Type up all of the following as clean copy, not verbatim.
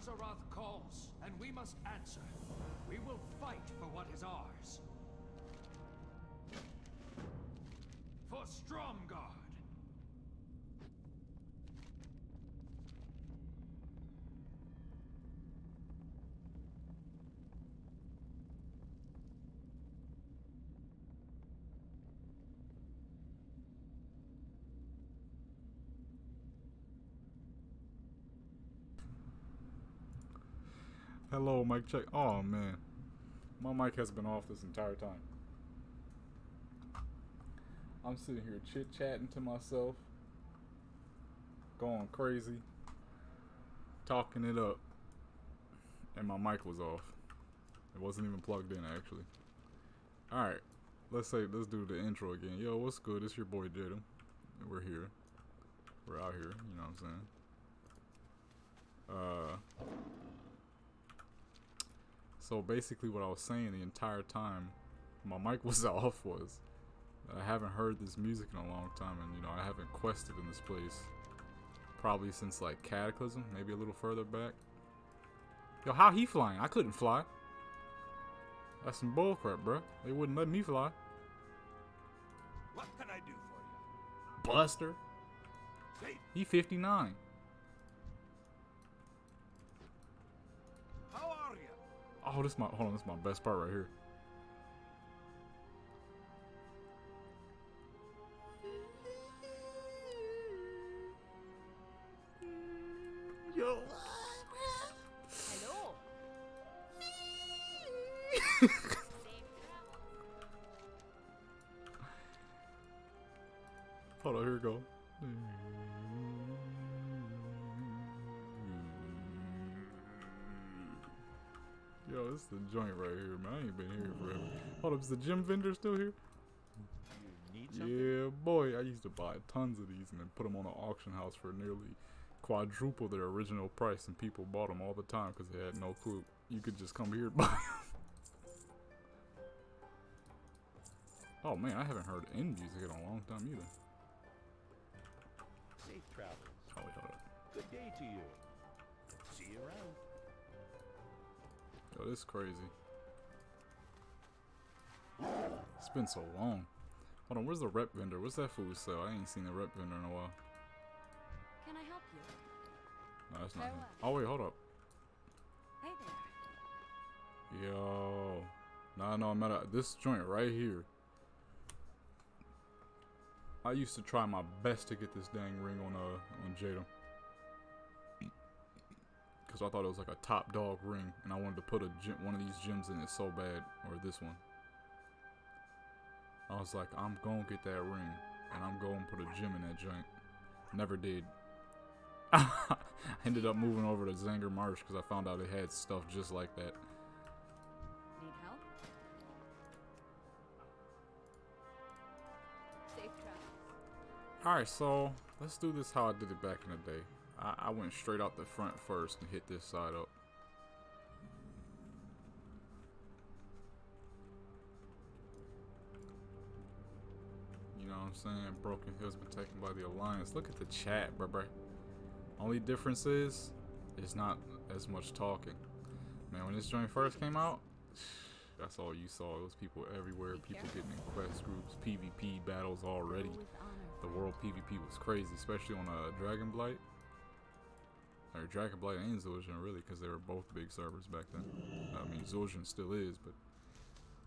Azeroth calls, and we must answer. We will fight for what is ours. For Stromgarde! Hello, mic check. Oh man, my mic has been off this entire time. I'm sitting here chit-chatting to myself, going crazy, talking it up, and my mic was off. It wasn't even plugged in, actually. Alright, let's do the intro again. Yo, what's good? It's your boy Jada. We're here. We're out here, you know what I'm saying? So basically what I was saying the entire time my mic was off was that I haven't heard this music in a long time, and you know, I haven't quested in this place probably since like Cataclysm, maybe a little further back. Yo, how he flying? I couldn't fly. That's some bullcrap, bro. They wouldn't let me fly. What can I do for you? Buster. He 59. How are you? Oh, this is my best part right here. Yo. Hello. Hold on, here we go. Yo, this is the joint right here, man. I ain't been here forever. Hold up, is the gym vendor still here? You need something? Yeah, boy. I used to buy tons of these and then put them on an auction house for nearly quadruple their original price, and people bought them all the time because they had no clue. You could just come here and buy them. Oh man, I haven't heard end music in a long time either. Safe travels. Oh wait, hold up. Good day to you. See you around. Yo, this is crazy. It's been so long. Hold on, where's the rep vendor? What's that food sell? I ain't seen the rep vendor in a while. Can I help you? No, that's not him. Farewell. Oh wait, hold up. Hey there. Yo. No, I'm at this joint right here. I used to try my best to get this dang ring on Jada, because I thought it was like a top dog ring, and I wanted to put one of these gems in it so bad, or this one. I was like, I'm gonna get that ring, and I'm gonna put a gem in that joint. Never did. I ended up moving over to Zanger Marsh because I found out it had stuff just like that. Need help? Safe travels. Alright, so let's do this how I did it back in the day. I went straight out the front first and hit this side up. You know what I'm saying? Broken Hill's been taken by the Alliance. Look at the chat, bruh. Only difference is, it's not as much talking. Man, when this joint first came out, that's all you saw. It was people everywhere. People getting in quest groups, PvP battles already. With honor. The world PvP was crazy, especially on Dragonblight. Or Dragonblight and Zul'jin, really, because they were both big servers back then. I mean, Zul'jin still is, but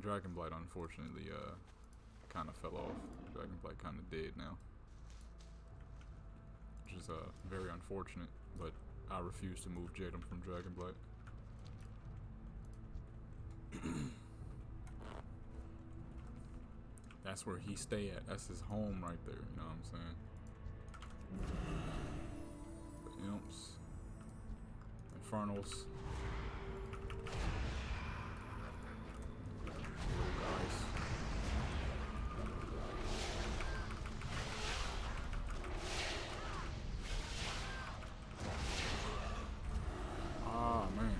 Dragonblight, unfortunately, kind of fell off. Dragonblight kind of dead now. Which is very unfortunate, but I refuse to move Jadam from Dragonblight. That's where he stay at. That's his home right there, you know what I'm saying? The imps. Infernals. Little guys. Ah, man.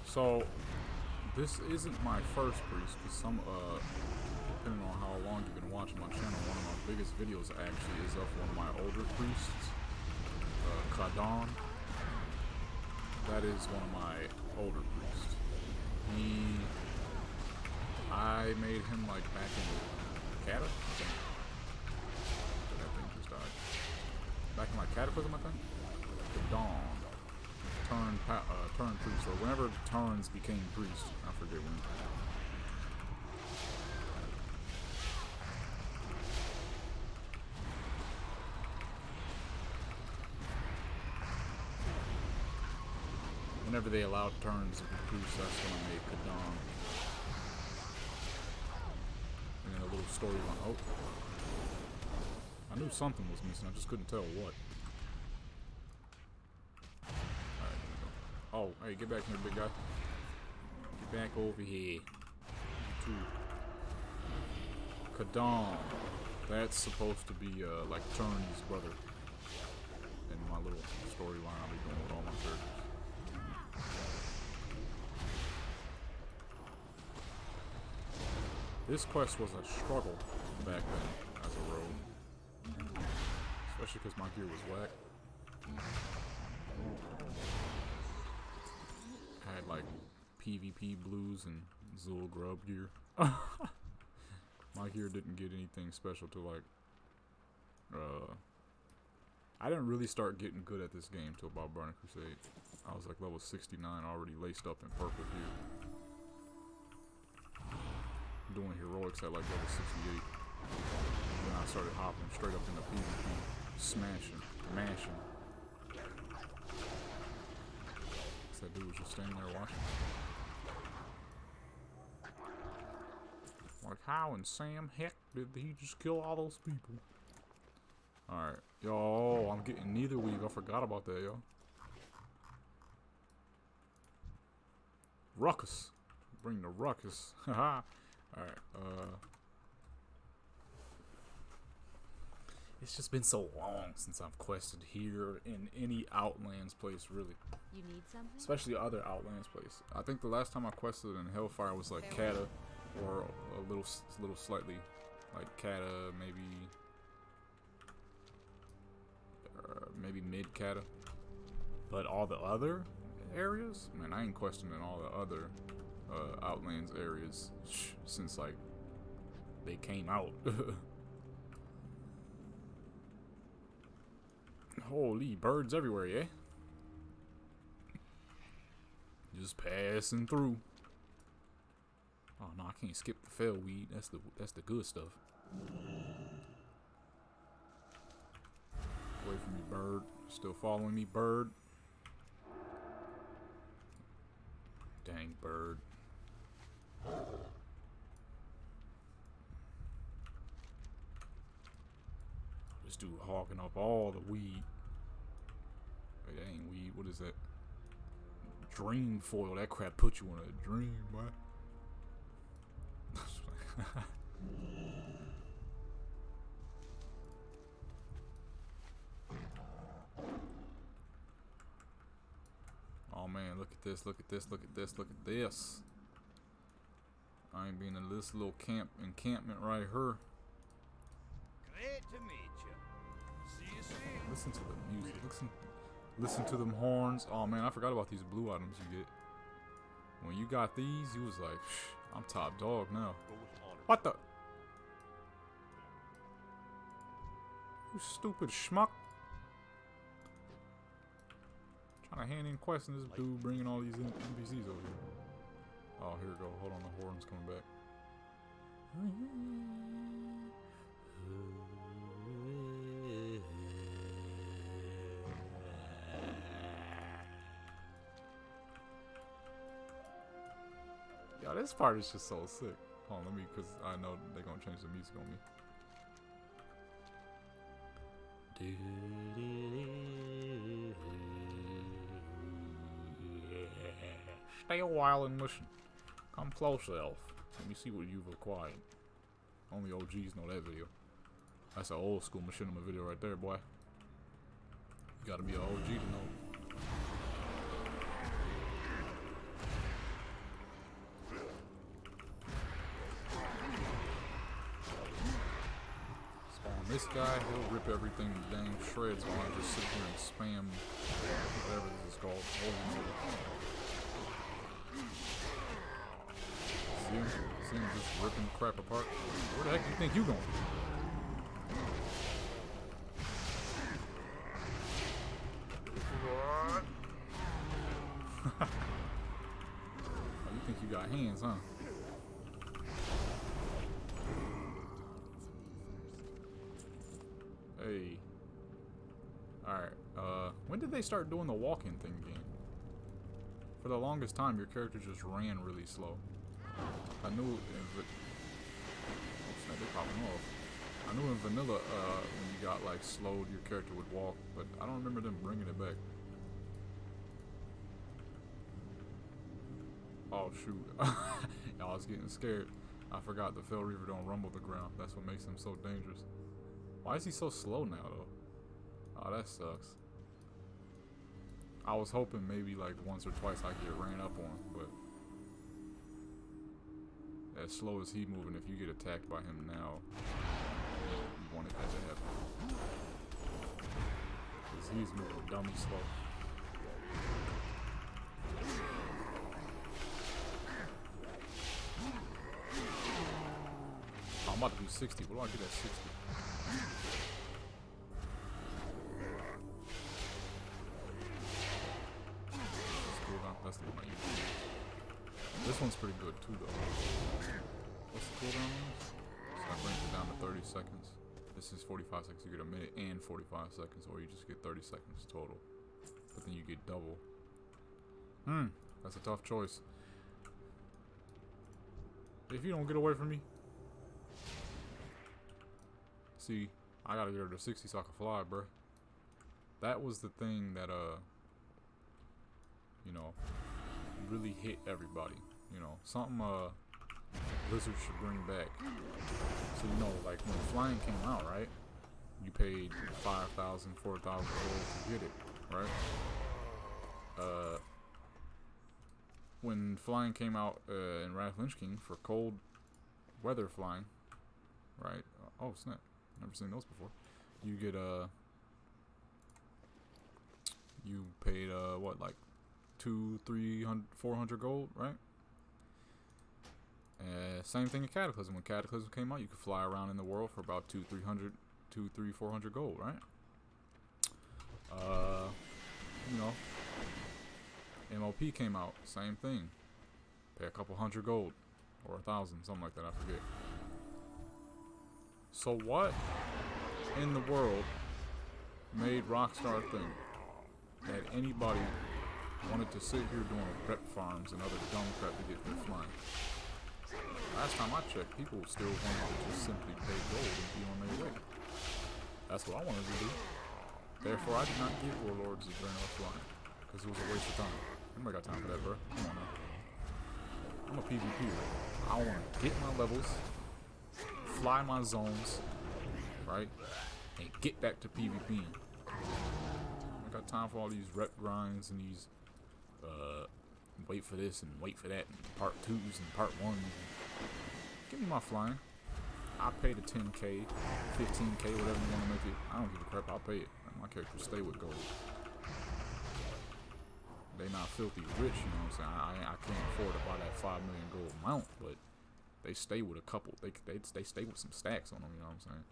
So, this isn't my first priest, because depending on how long you've been watching my channel, one of my biggest videos actually is of one of my older priests, Kadon. that is one of my older priests. I made him like back in Cata, I think. That thing just died. Back in like Cataclysm, I think? The Dawn. Turn priest, or whenever turns became priest. I forget when. Whenever they allowed turns of the priest, that's when I made Kadon. And then a little storyline. Oh. I knew something was missing, I just couldn't tell what. Alright, here we go. Oh, hey, get back here, big guy. Get back over here. You too. Kadon. That's supposed to be, like, Turn's brother. In my little storyline I'll be doing with all my characters. This quest was a struggle back then as a rogue. Especially because my gear was whack. I had like PvP blues and Zul grub gear. My gear didn't get anything special till like I didn't really start getting good at this game till about Burning Crusade. I was like level 69 already laced up in purple gear. Doing heroics at like level 68. Then I started hopping straight up into PvP, smashing, mashing. That dude was just standing there watching. Like, how in Sam heck did he just kill all those people? Alright. Yo, I'm getting neither weave. I forgot about that, yo. Ruckus. Bring the ruckus. Haha. Alright, it's just been so long since I've quested here in any Outlands place, really. You need something? Especially other Outlands place. I think the last time I quested in Hellfire was like Cata, or a little slightly like Cata, maybe mid Cata. But all the other areas, man, I ain't questioning all the other Outlands areas since like they came out. Holy birds everywhere, yeah? Just passing through. Oh no, I can't skip the fell weed. That's the good stuff. Away from me, bird. Still following me, bird. Dang bird. This dude hogging up all the weed. Wait, that ain't weed. What is that? Dream foil. That crap put you in a dream, boy. Oh man, look at this, look at this, look at this, look at this. I ain't being in this little encampment right here. Great to meet you. See you soon. Listen to the music. Listen to them horns. Oh man, I forgot about these blue items you get. When you got these, you was like, I'm top dog now. What the? You stupid schmuck. Trying to hand in quests and this dude bringing all these NPCs over here. Oh, here we go. Hold on, the horn's coming back. Yo, this part is just so sick. Hold on, let me, because I know they're going to change the music on me. Stay a while in mission. Come close, elf. Let me see what you've acquired. Only OGs know that video. That's an old school machinima video right there, boy. You gotta be an OG to know. Spawn This guy, he'll rip everything to dang shreds while I just sit here and spam whatever this is called. See him just ripping crap apart. Where the heck do you think you going? Oh, you think you got hands, huh? Hey. Alright, when did they start doing the walking thing again? For the longest time, your character just ran really slow. I knew in I knew in vanilla, when you got like slowed, your character would walk, but I don't remember them bringing it back. Oh shoot. I was getting scared. I forgot the Fell Reaver don't rumble the ground. That's what makes him so dangerous. Why is he so slow now though? Oh, that sucks. I was hoping maybe like once or twice I get ran up on, but as slow as he moving, if you get attacked by him now, you wanted that to happen. Because he's moving dummy slow. Oh, I'm about to do 60. What do I get at 60? That's the one I use. This one's pretty good too though. What's the cooldown on this? So that brings it down to 30 seconds. This is 45 seconds. You get a minute and 45 seconds, or you just get 30 seconds total. But then you get double. That's a tough choice. If you don't get away from me. See, I gotta get her to 60 so I can fly, bruh. That was the thing that, you know, really hit everybody. You know, something Blizzard should bring back. So, you know, like when flying came out, right? You paid 5,000, 4,000 gold to get it, right? When flying came out in Wrath of Lich King for cold weather flying, right? Oh snap! Never seen those before. You get you paid what, like 200, 300, 400 gold, right? Same thing in Cataclysm. When Cataclysm came out, you could fly around in the world for about 200, 400 gold, right? You know, MOP came out, same thing. Pay a couple hundred gold, or 1,000, something like that, I forget. So what in the world made Rockstar think that anybody wanted to sit here doing rep farms and other dumb crap to get their flying? Last time I checked, people still wanted to just simply pay gold and be on their way. That's what I wanted to do. Therefore, I did not give Warlords the Adrenaline flying, because it was a waste of time. Anybody got time for that, bro? Come on now. I'm a PvP, right? I want to get my levels, fly my zones, right? And get back to PvP. I got time for all these rep grinds and these wait for this and wait for that and part 2s and part 1s. Give me my flying. I pay the 10k, 15k, whatever you want to make it. I don't give a crap, I'll pay it. My characters stay with gold. They not filthy rich, you know what I'm saying? I can't afford to buy that 5 million gold mount, but they stay with a couple. They stay with some stacks on them, you know what I'm saying?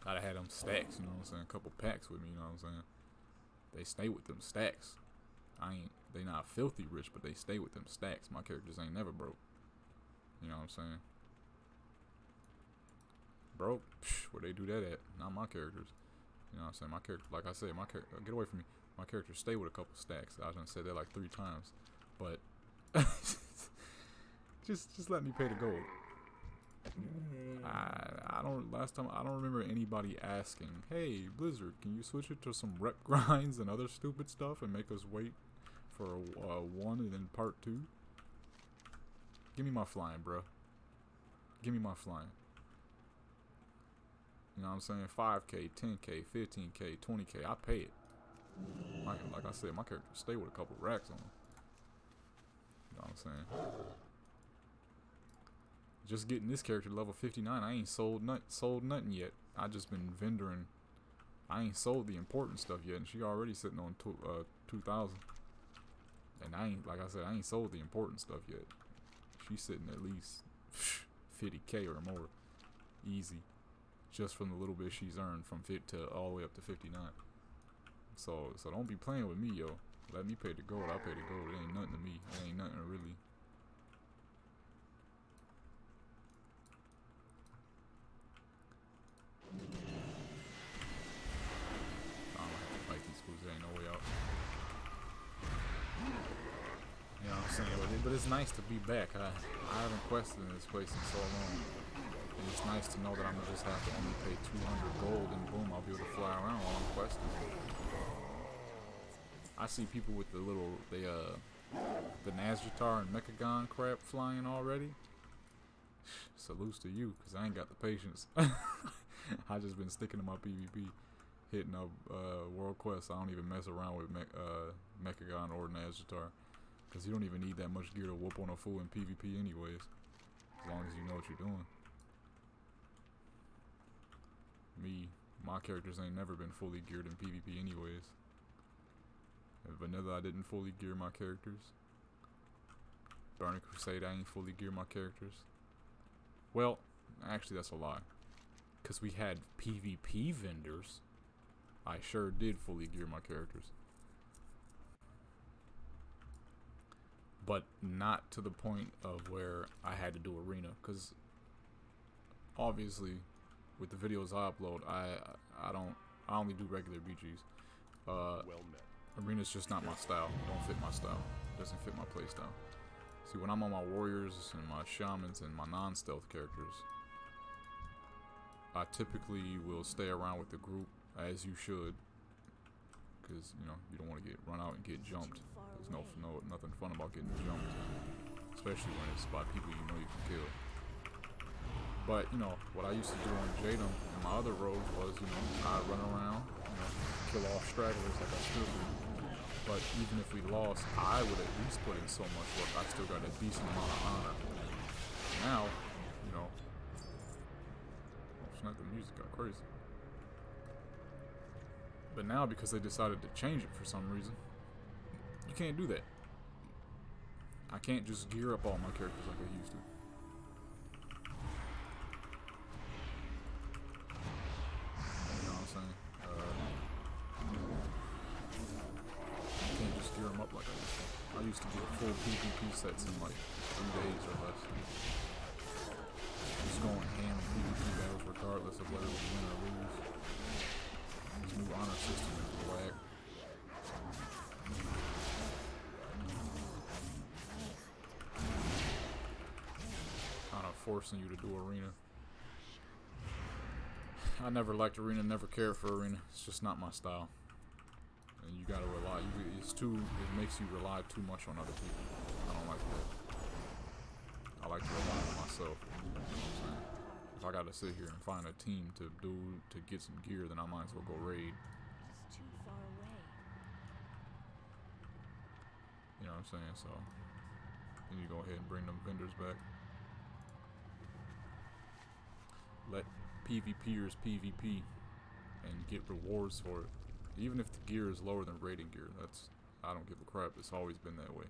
Gotta have them stacks, you know what I'm saying? A couple packs with me, you know what I'm saying? They stay with them stacks. They not filthy rich, but they stay with them stacks. My characters ain't never broke. You know what I'm saying? Broke? Psh, where they do that at? Not my characters. You know what I'm saying? My character, like I said, my character, get away from me. My characters stay with a couple stacks. I done said that like 3 times, but just let me pay the gold. I don't. Last time I don't remember anybody asking, "Hey Blizzard, can you switch it to some rep grinds and other stupid stuff and make us wait for 1 and then part 2?" Give me my flying, bro. Give me my flying. You know what I'm saying? 5k, 10k, 15k, 20k. I pay it. Like I said, my characters stay with a couple racks on them. You know what I'm saying? just getting this character to level 59, I ain't sold nothing yet. I just been vendoring. I ain't sold the important stuff yet, and she already sitting on 2,000. And I ain't, like I said, I ain't sold the important stuff yet. She's sitting at least 50k or more, easy, just from the little bit she's earned from fit to all the way up to 59. So don't be playing with me, yo. Let me pay the gold. I pay the gold. It ain't nothing to me. It ain't nothing really. I don't have to fight these fools. There ain't no way out. You know what I'm saying? But it's nice to be back. I haven't quested in this place in so long. And it's nice to know that I'm gonna just have to only pay 200 gold and boom, I'll be able to fly around while I'm questing. I see people with the little, the Nazjatar and Mechagon crap flying already. Salutes to you, because I ain't got the patience. I just been sticking to my PvP, hitting up World Quest. I don't even mess around with Mechagon or Nazjatar, because you don't even need that much gear to whoop on a fool in PvP anyways, as long as you know what you're doing. My characters ain't never been fully geared in PvP anyways. In Vanilla, I didn't fully gear my characters. Burning Crusade, I ain't fully gear my characters. Well, actually that's a lie. Because we had PvP vendors, I sure did fully gear my characters. But not to the point of where I had to do arena. Because obviously, with the videos I upload, I only do regular BGs. Well met. Arena's just not my style. Don't fit my style. Doesn't fit my playstyle. See, when I'm on my warriors and my shamans and my non-stealth characters, I typically will stay around with the group, as you should, because you know you don't want to get run out and get jumped. There's nothing fun about getting jumped, especially when it's by people you know you can kill. But you know what I used to do on Jadam and my other rogues was, you know, I'd run around, you know, kill off stragglers like I still do. But even if we lost, I would at least put in so much work. I still got a decent amount of honor. Now, you know, it's not the music got crazy. But now, because they decided to change it for some reason, you can't do that. I can't just gear up all my characters like I used to. You know what I'm saying? I can't just gear them up like I used to. I used to get full PvP sets in like 3 days or less. Just going ham in PvP battles regardless of whether we win or lose. This new honor system is whack. Kind of forcing you to do arena. I never liked arena, never cared for arena. It's just not my style. And you gotta rely. It makes you rely too much on other people. I don't like that. I like to rely on myself. You know what I'm saying? If I gotta sit here and find a team to get some gear, then I might as well go raid. It's too far away. You know what I'm saying? So then you go ahead and bring them vendors back. Let PvPers PvP and get rewards for it. Even if the gear is lower than raiding gear, I don't give a crap. It's always been that way.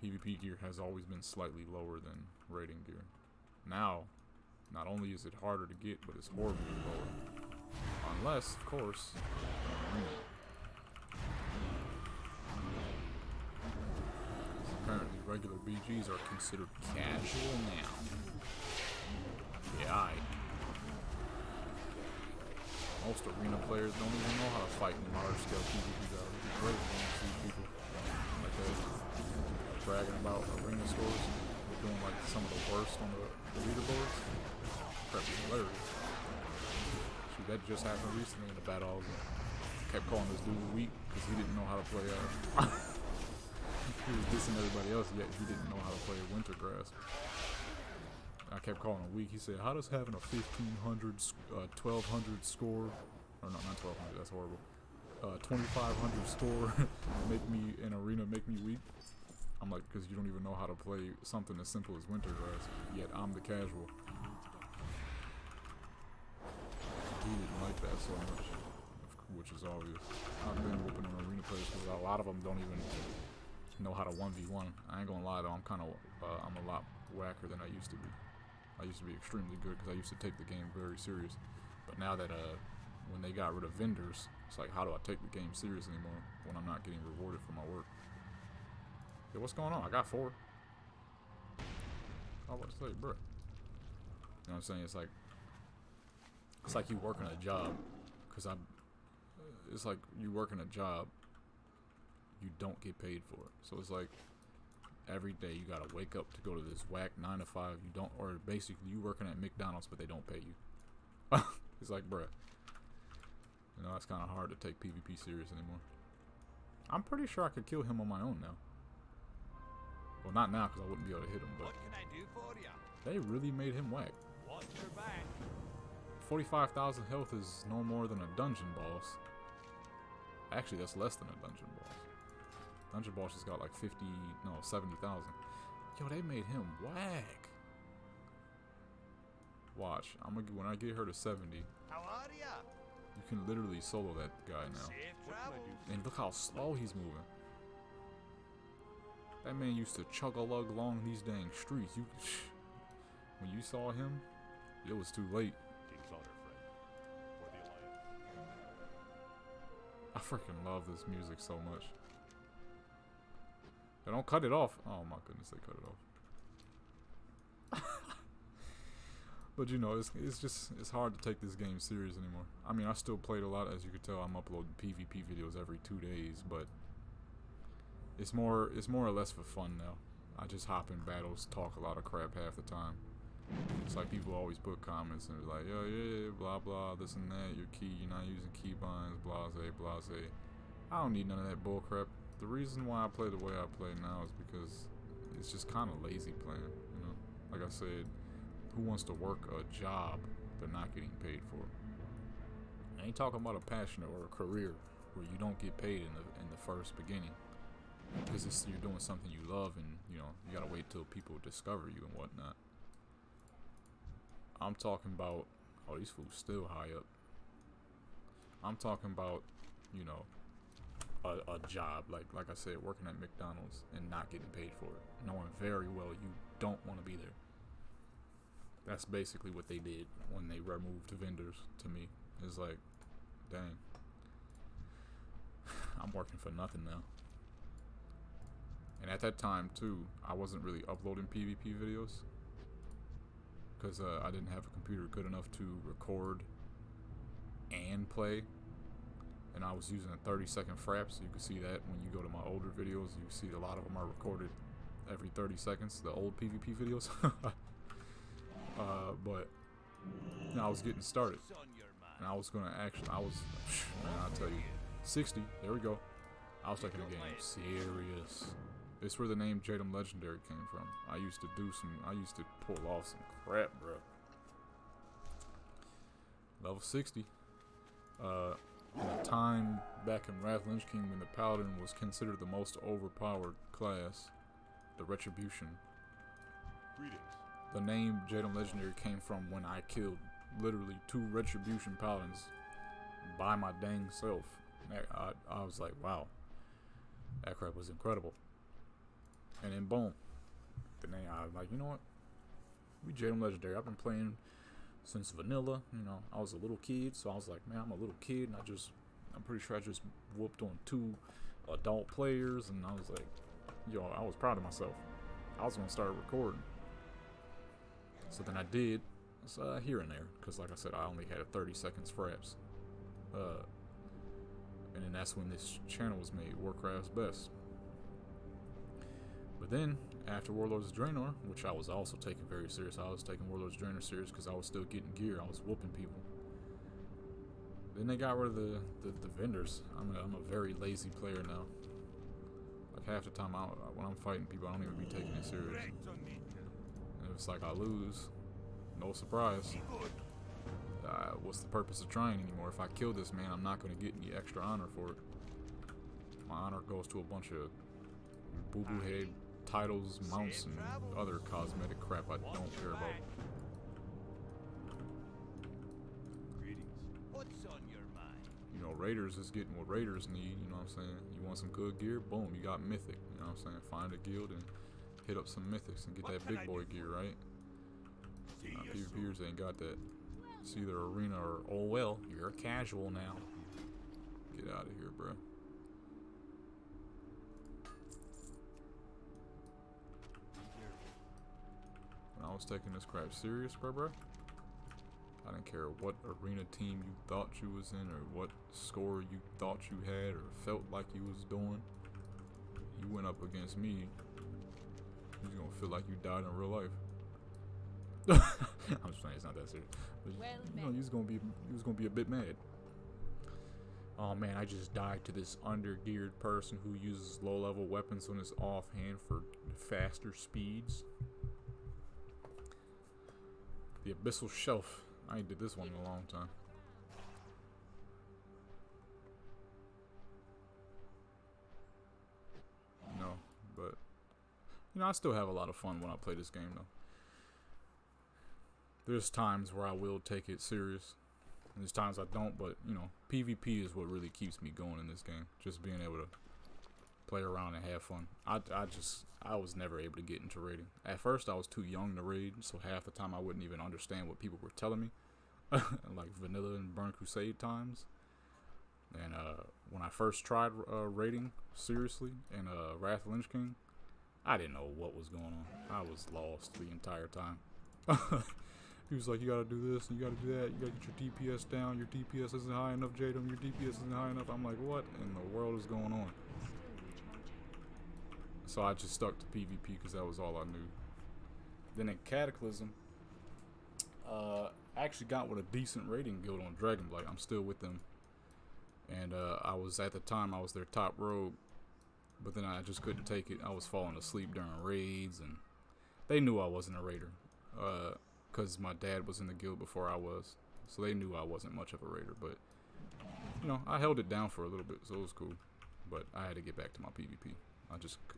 PvP gear has always been slightly lower than raiding gear. Now, not only is it harder to get, but it's horribly lower. Unless, of course, apparently regular BGs are considered casual now. Yeah, most arena players don't even know how to fight in large-scale PvP battles. It'd be great when you see people like that bragging about arena scores. They're doing like some of the worst on the leaderboards. That'd be hilarious. Shoot, that just happened recently in the battle. I kept calling this dude weak because he didn't know how to play. He was dissing everybody else, yet he didn't know how to play Winter Grasp. I kept calling him weak. He said, how does having a 1,500, 1,200 score, or no, not 1,200, that's horrible, 2,500 score make me, in arena, make me weak? I'm like, because you don't even know how to play something as simple as Wintergrass, yet I'm the casual. He didn't like that so much, which is obvious. I've been whooping on arena players because a lot of them don't even know how to 1v1. I ain't gonna lie though, I'm a lot whacker than I used to be. I used to be extremely good because I used to take the game very serious. But now that when they got rid of vendors, it's like, how do I take the game serious anymore when I'm not getting rewarded for my work? Hey, what's going on? I got 4. I was about to say, bruh. You know what I'm saying? It's like you working a job, it's like you working a job you don't get paid for it. So it's like every day you gotta wake up to go to this whack 9 to 5. You don't, or basically you working at McDonald's but they don't pay you. It's like, bruh. You know, it's kind of hard to take PvP serious anymore. I'm pretty sure I could kill him on my own now. Well, not now because I wouldn't be able to hit him, but What can I do for you? they really made him whack. Watch your back. 45,000 health is no more than a dungeon boss. Actually, that's less than a dungeon boss. Dungeon boss has got like 70,000. Yo, they made him whack. Watch, when I get her to 70, How are ya? you can literally solo that guy now. Safe travel. And look how slow he's moving. That man used to chug-a-lug along these dang streets. When you saw him, it was too late. King's honor, friend. For the Alliance. I freaking love this music so much. They don't cut it off. Oh my goodness, they cut it off. But you know, it's hard to take this game serious anymore. I mean, I still played a lot, as you can tell. I'm uploading PvP videos every 2 days, but it's more or less for fun now. I just hop in battles, talk a lot of crap half the time. It's like people always put comments and they're like, yo, yeah, blah blah, this and that, your key, you're not using keybinds, blase, blase. I don't need none of that bullcrap. The reason why I play the way I play now is because it's just kind of lazy playing, you know. Like I said, who wants to work a job they're not getting paid for? I ain't talking about a passion or a career where you don't get paid in the first beginning, because you're doing something you love, and you know you gotta wait till people discover you and whatnot. I'm talking about, oh, these fools still high up. I'm talking about, you know, a job like I said, working at McDonald's and not getting paid for it, knowing very well you don't want to be there. That's basically what they did when they removed vendors to me. It's like, dang, I'm working for nothing now. And at that time too, I wasn't really uploading PvP videos because I didn't have a computer good enough to record and play. And I was using a 30-second frap, so you can see that when you go to my older videos, you see a lot of them are recorded every 30 seconds, the old PvP videos. But you know, I was getting started, and I was gonna man, I'll tell you, 60, there we go. I was taking the game serious. It's where the name Jadam Legendary came from. I used to pull off some crap, bro. Level 60. In a time back in Wrath Lynch King when the Paladin was considered the most overpowered class, the Retribution. Greetings. The name Jadam Legendary came from when I killed literally 2 Retribution Paladins by my dang self. I was like, wow, that crap was incredible. And then boom, the name, I was like, you know what? We Jadam Legendary. I've been playing since vanilla. You know, I was a little kid, so I was like, man, I'm a little kid, and I'm pretty sure I just whooped on 2 adult players, and I was like, yo, I was proud of myself. I was gonna start recording. So then I did, here and there, because like I said, I only had a 30 seconds fraps. And then that's when this channel was made, Warcraft's Best. But then, after Warlords of Draenor, which I was also taking very serious, I was taking Warlords of Draenor serious because I was still getting gear, I was whooping people. Then they got rid of the vendors. I'm a very lazy player now. Like half the time when I'm fighting people, I don't even be taking it serious. And if it's like I lose, no surprise. What's the purpose of trying anymore? If I kill this man, I'm not going to get any extra honor for it. My honor goes to a bunch of boo-boo head titles, mounts, and other cosmetic crap I don't care about. Greetings. What's on your mind? You know, Raiders is getting what Raiders need, you know what I'm saying? You want some good gear? Boom, you got Mythic, you know what I'm saying? Find a guild and hit up some Mythics and get that big boy gear, right? PvPers ain't got that. It's either arena or, oh well, you're a casual now. Get out of here, bro. When I was taking this crap serious, bro, I didn't care what arena team you thought you was in or what score you thought you had or felt like you was doing. You went up against me, you're gonna feel like you died in real life. I'm just saying, it's not that serious. But, you know, you was gonna be a bit mad. Oh man, I just died to this under-geared person who uses low-level weapons on his offhand for faster speeds. The Abyssal Shelf. I ain't did this one in a long time. No, but you know, I still have a lot of fun when I play this game though. There's times where I will take it serious. And there's times I don't, but you know, PvP is what really keeps me going in this game. Just being able to play around and have fun. I was never able to get into raiding. At first I was too young to raid, so half the time I wouldn't even understand what people were telling me. Like vanilla and Burn Crusade times. And when I first tried raiding seriously in Wrath of Lich King, I didn't know what was going on. I was lost the entire time. He was like, you gotta do this and you gotta do that, you gotta get your DPS down, your DPS isn't high enough, Jadam, your DPS isn't high enough. I'm like, what in the world is going on? So I just stuck to PvP because that was all I knew. Then at Cataclysm, I actually got with a decent raiding guild on Dragonblight. I'm still with them. And I was, at the time, I was their top rogue. But then I just couldn't take it. I was falling asleep during raids, and they knew I wasn't a raider. Because my dad was in the guild before I was. So they knew I wasn't much of a raider. But, you know, I held it down for a little bit, so it was cool. But I had to get back to my PvP.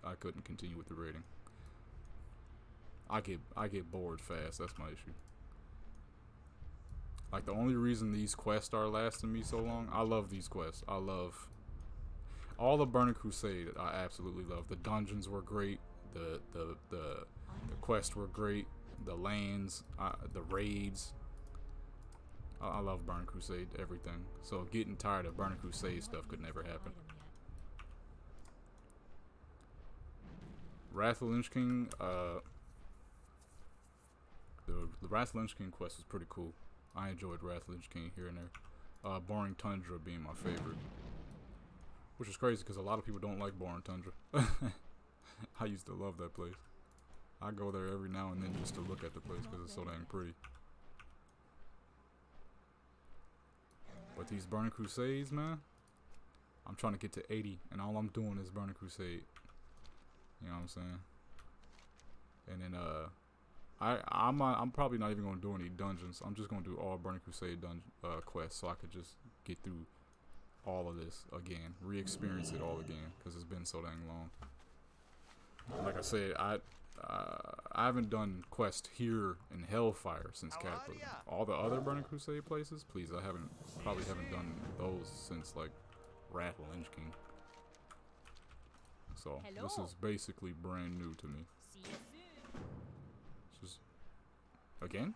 I couldn't continue with the raiding. I get bored fast. That's my issue. Like, the only reason these quests are lasting me so long, I love these quests. I love all the Burning Crusade. I absolutely love. The dungeons were great. The quests were great. The lands, the raids. I love Burning Crusade. Everything. So getting tired of Burning Crusade stuff could never happen. Wrath of Lich King. The Wrath of Lich King quest was pretty cool. I enjoyed Wrath of Lich King here and there. Boring Tundra being my favorite. Which is crazy because a lot of people don't like Boring Tundra. I used to love that place. I go there every now and then just to look at the place because it's so dang pretty. But these Burning Crusades, man, I'm trying to get to 80 and all I'm doing is Burning Crusade. You know what I'm saying? And then I'm probably not even gonna do any dungeons. I'm just gonna do all Burning Crusade quests so I could just get through all of this again, re-experience it all again, because it's been so dang long. Like I said, I haven't done quest here in Hellfire since Cataclysm. All the other Burning Crusade places, please, I probably haven't done those since like Wrath of Lich King. So this is basically brand new to me. See you soon. It's just again.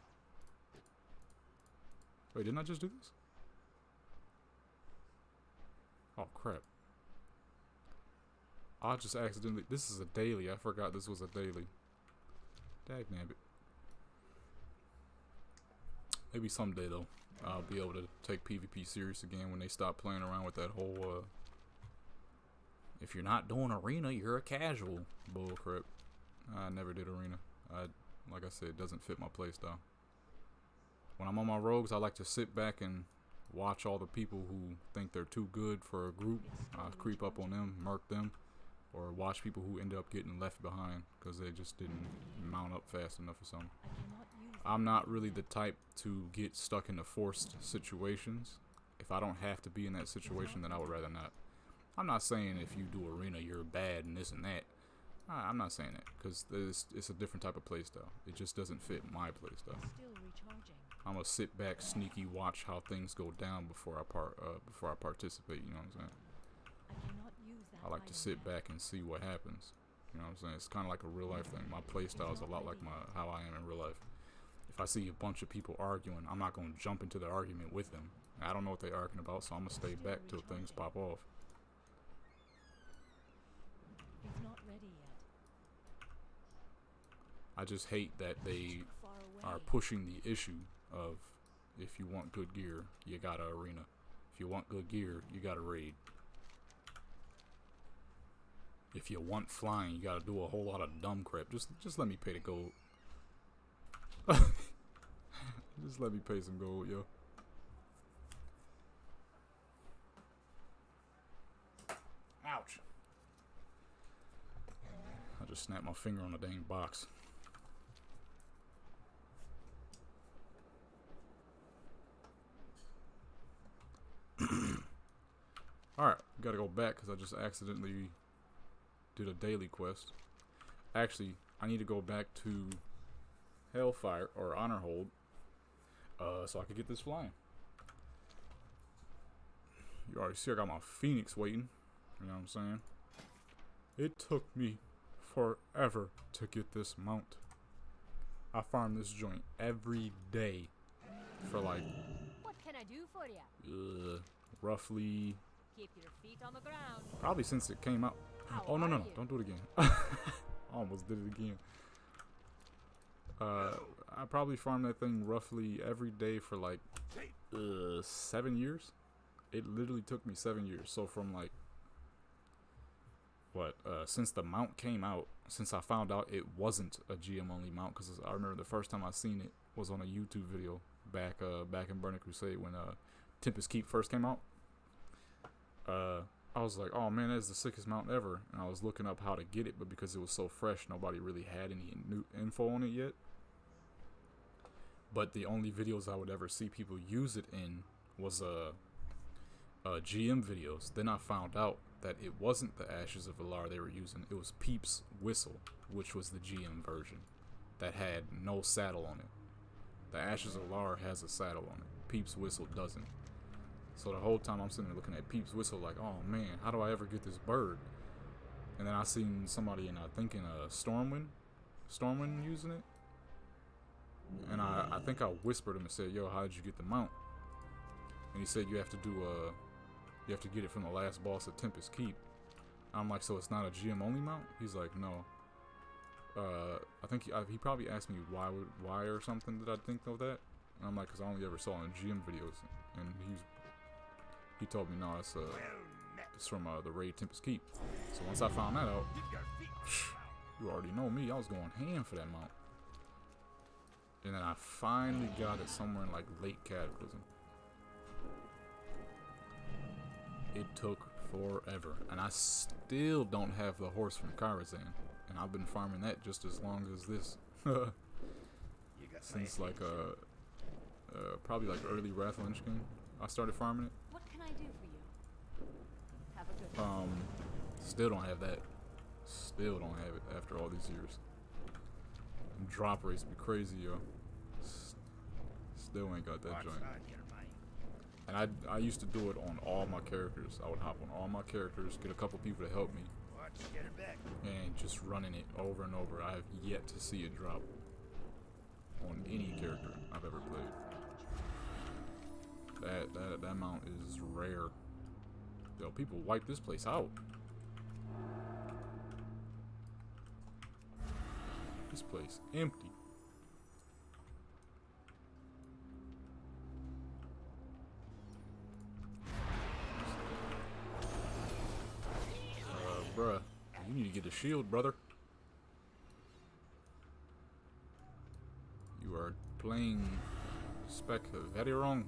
Wait, didn't I just do this? Oh crap! I just accidentally. This is a daily. I forgot this was a daily. Dagnabbit. Maybe someday though, I'll be able to take PvP serious again when they stop playing around with that whole. If you're not doing arena, you're a casual. Bullcrap. I never did arena. Like I said, it doesn't fit my playstyle. When I'm on my rogues, I like to sit back and watch all the people who think they're too good for a group. I creep up on them, murk them, or watch people who end up getting left behind because they just didn't mount up fast enough or something. I'm not really the type to get stuck into forced situations. If I don't have to be in that situation, then I would rather not. I'm not saying if you do arena you're bad and this and that. I'm not saying that because it's a different type of playstyle. It just doesn't fit my playstyle. Still recharging. I'm gonna sit back, sneaky, watch how things go down before I participate. You know what I'm saying? I cannot use that. I like to sit back and see what happens. You know what I'm saying? It's kind of like a real life thing. My playstyle is a lot like how I am in real life. If I see a bunch of people arguing, I'm not gonna jump into the argument with them. I don't know what they're arguing about, so I'm gonna stay back till things pop off. It's not ready yet. I just hate that they Too far away. are pushing the issue of if you want good gear, you gotta arena. If you want good gear, you gotta raid. If you want flying, you gotta do a whole lot of dumb crap. Just let me pay the gold. Just let me pay some gold, yo. Ouch. I just snapped my finger on the dang box. Alright, gotta go back because I just accidentally did a daily quest. Actually, I need to go back to Hellfire or Honor Hold so I could get this flying. You already see I got my Phoenix waiting. You know what I'm saying? It took me forever to get this mount. I farm this joint every day for like What can I do for you? roughly Keep your feet on the ground. probably since it came out. How Oh no, are no, you? don't do it again. I almost did it again. I probably farmed that thing roughly every day for like 7 years. It literally took me 7 years. So from like since the mount came out, since I found out it wasn't a GM only mount, because I remember the first time I seen it was on a YouTube video back in Burning Crusade when Tempest Keep first came out. I was like, oh man, that's the sickest mount ever, and I was looking up how to get it, but because it was so fresh, nobody really had any new info on it yet. But the only videos I would ever see people use it in was GM videos. Then I found out that it wasn't the Ashes of Valar they were using. It was Peep's Whistle, which was the GM version that had no saddle on it. The Ashes of Valar has a saddle on it. Peep's Whistle doesn't. So the whole time I'm sitting there looking at Peep's Whistle like, oh man, how do I ever get this bird? And then I seen somebody in Stormwind using it. And I think I whispered him and said, yo, how did you get the mount? And he said you have to get it from the last boss of Tempest Keep. I'm like, so it's not a GM only mount? He's like, no. I think he probably asked me why or something did I think of that. And I'm like, because I only ever saw it in GM videos. And he told me, no, it's from the raid Tempest Keep. So once I found that out, you already know me, I was going ham for that mount. And then I finally got it somewhere in like late Cataclysm. It took forever, and I still don't have the horse from Karazhan, and I've been farming that just as long as this. Since like probably like early Wrath of Lich King, I started farming it. What can I do for you? Have a good one. Still don't have that. Still don't have it after all these years. Drop rates be crazy, yo. Still ain't got that joint. And I used to do it on all my characters. I would hop on all my characters, get a couple people to help me, and just running it over and over. I have yet to see it drop on any character I've ever played. That mount is rare. Yo, people wipe this place out. This place empty. Bruh, you need to get a shield, brother. You are playing spec very wrong.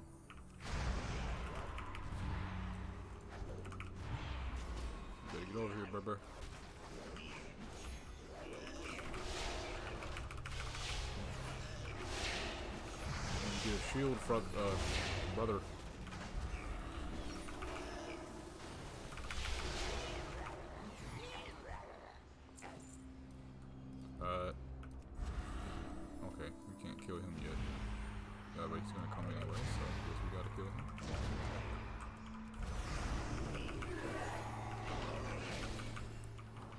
Better get over here, brother. Get a shield from brother. Okay, we can't kill him yet. Yeah, but he's gonna come anyway, so I guess we gotta kill him.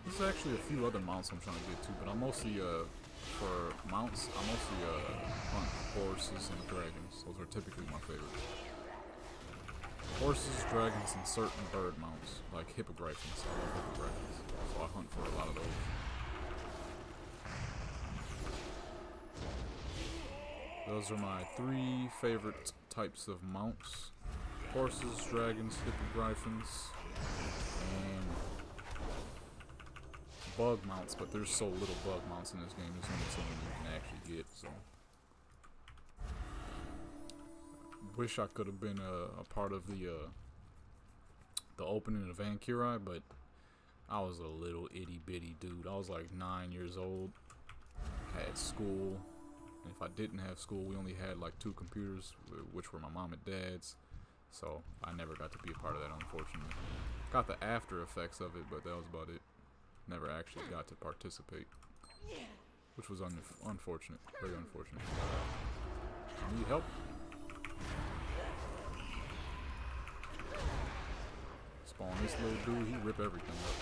There's actually a few other mounts I'm trying to get to, but I'm mostly, for mounts, I mostly, hunt horses and dragons. Those are typically my favorite. Horses, dragons, and certain bird mounts, like hippogriffins. I love hippogriffins, so I hunt for a lot of those. Those are my 3 favorite types of mounts. Horses, dragons, hippogriffins, and bug mounts, but there's so little bug mounts in this game, there's only so many you can actually get, so. Wish I could have been a part of the opening of Vankiri, but I was a little itty bitty dude. I was like 9 years old, had school, and if I didn't have school, we only had like 2 computers, which were my mom and dad's, so I never got to be a part of that, unfortunately. Got the after effects of it, but that was about it. Never actually got to participate, which was unfortunate, very unfortunate. Need help? Spawn this little dude, he rip everything up.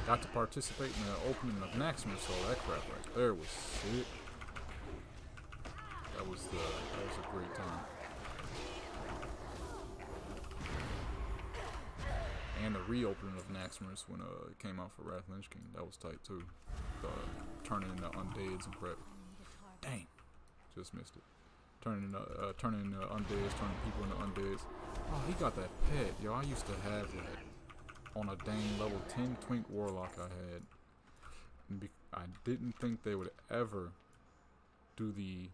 Got to participate in the opening of Naxxramas, so that crap right there was sick. That was a great time. And the reopening of Naxxramas when it came out for Wrath Lynch King, that was tight too. Turning into undeads and crap. Dang, just missed it. Turning into undeads, turning people into undeads. Oh, he got that pet, yo. I used to have that on a dang level 10 Twink Warlock I had. And I didn't think they would ever do the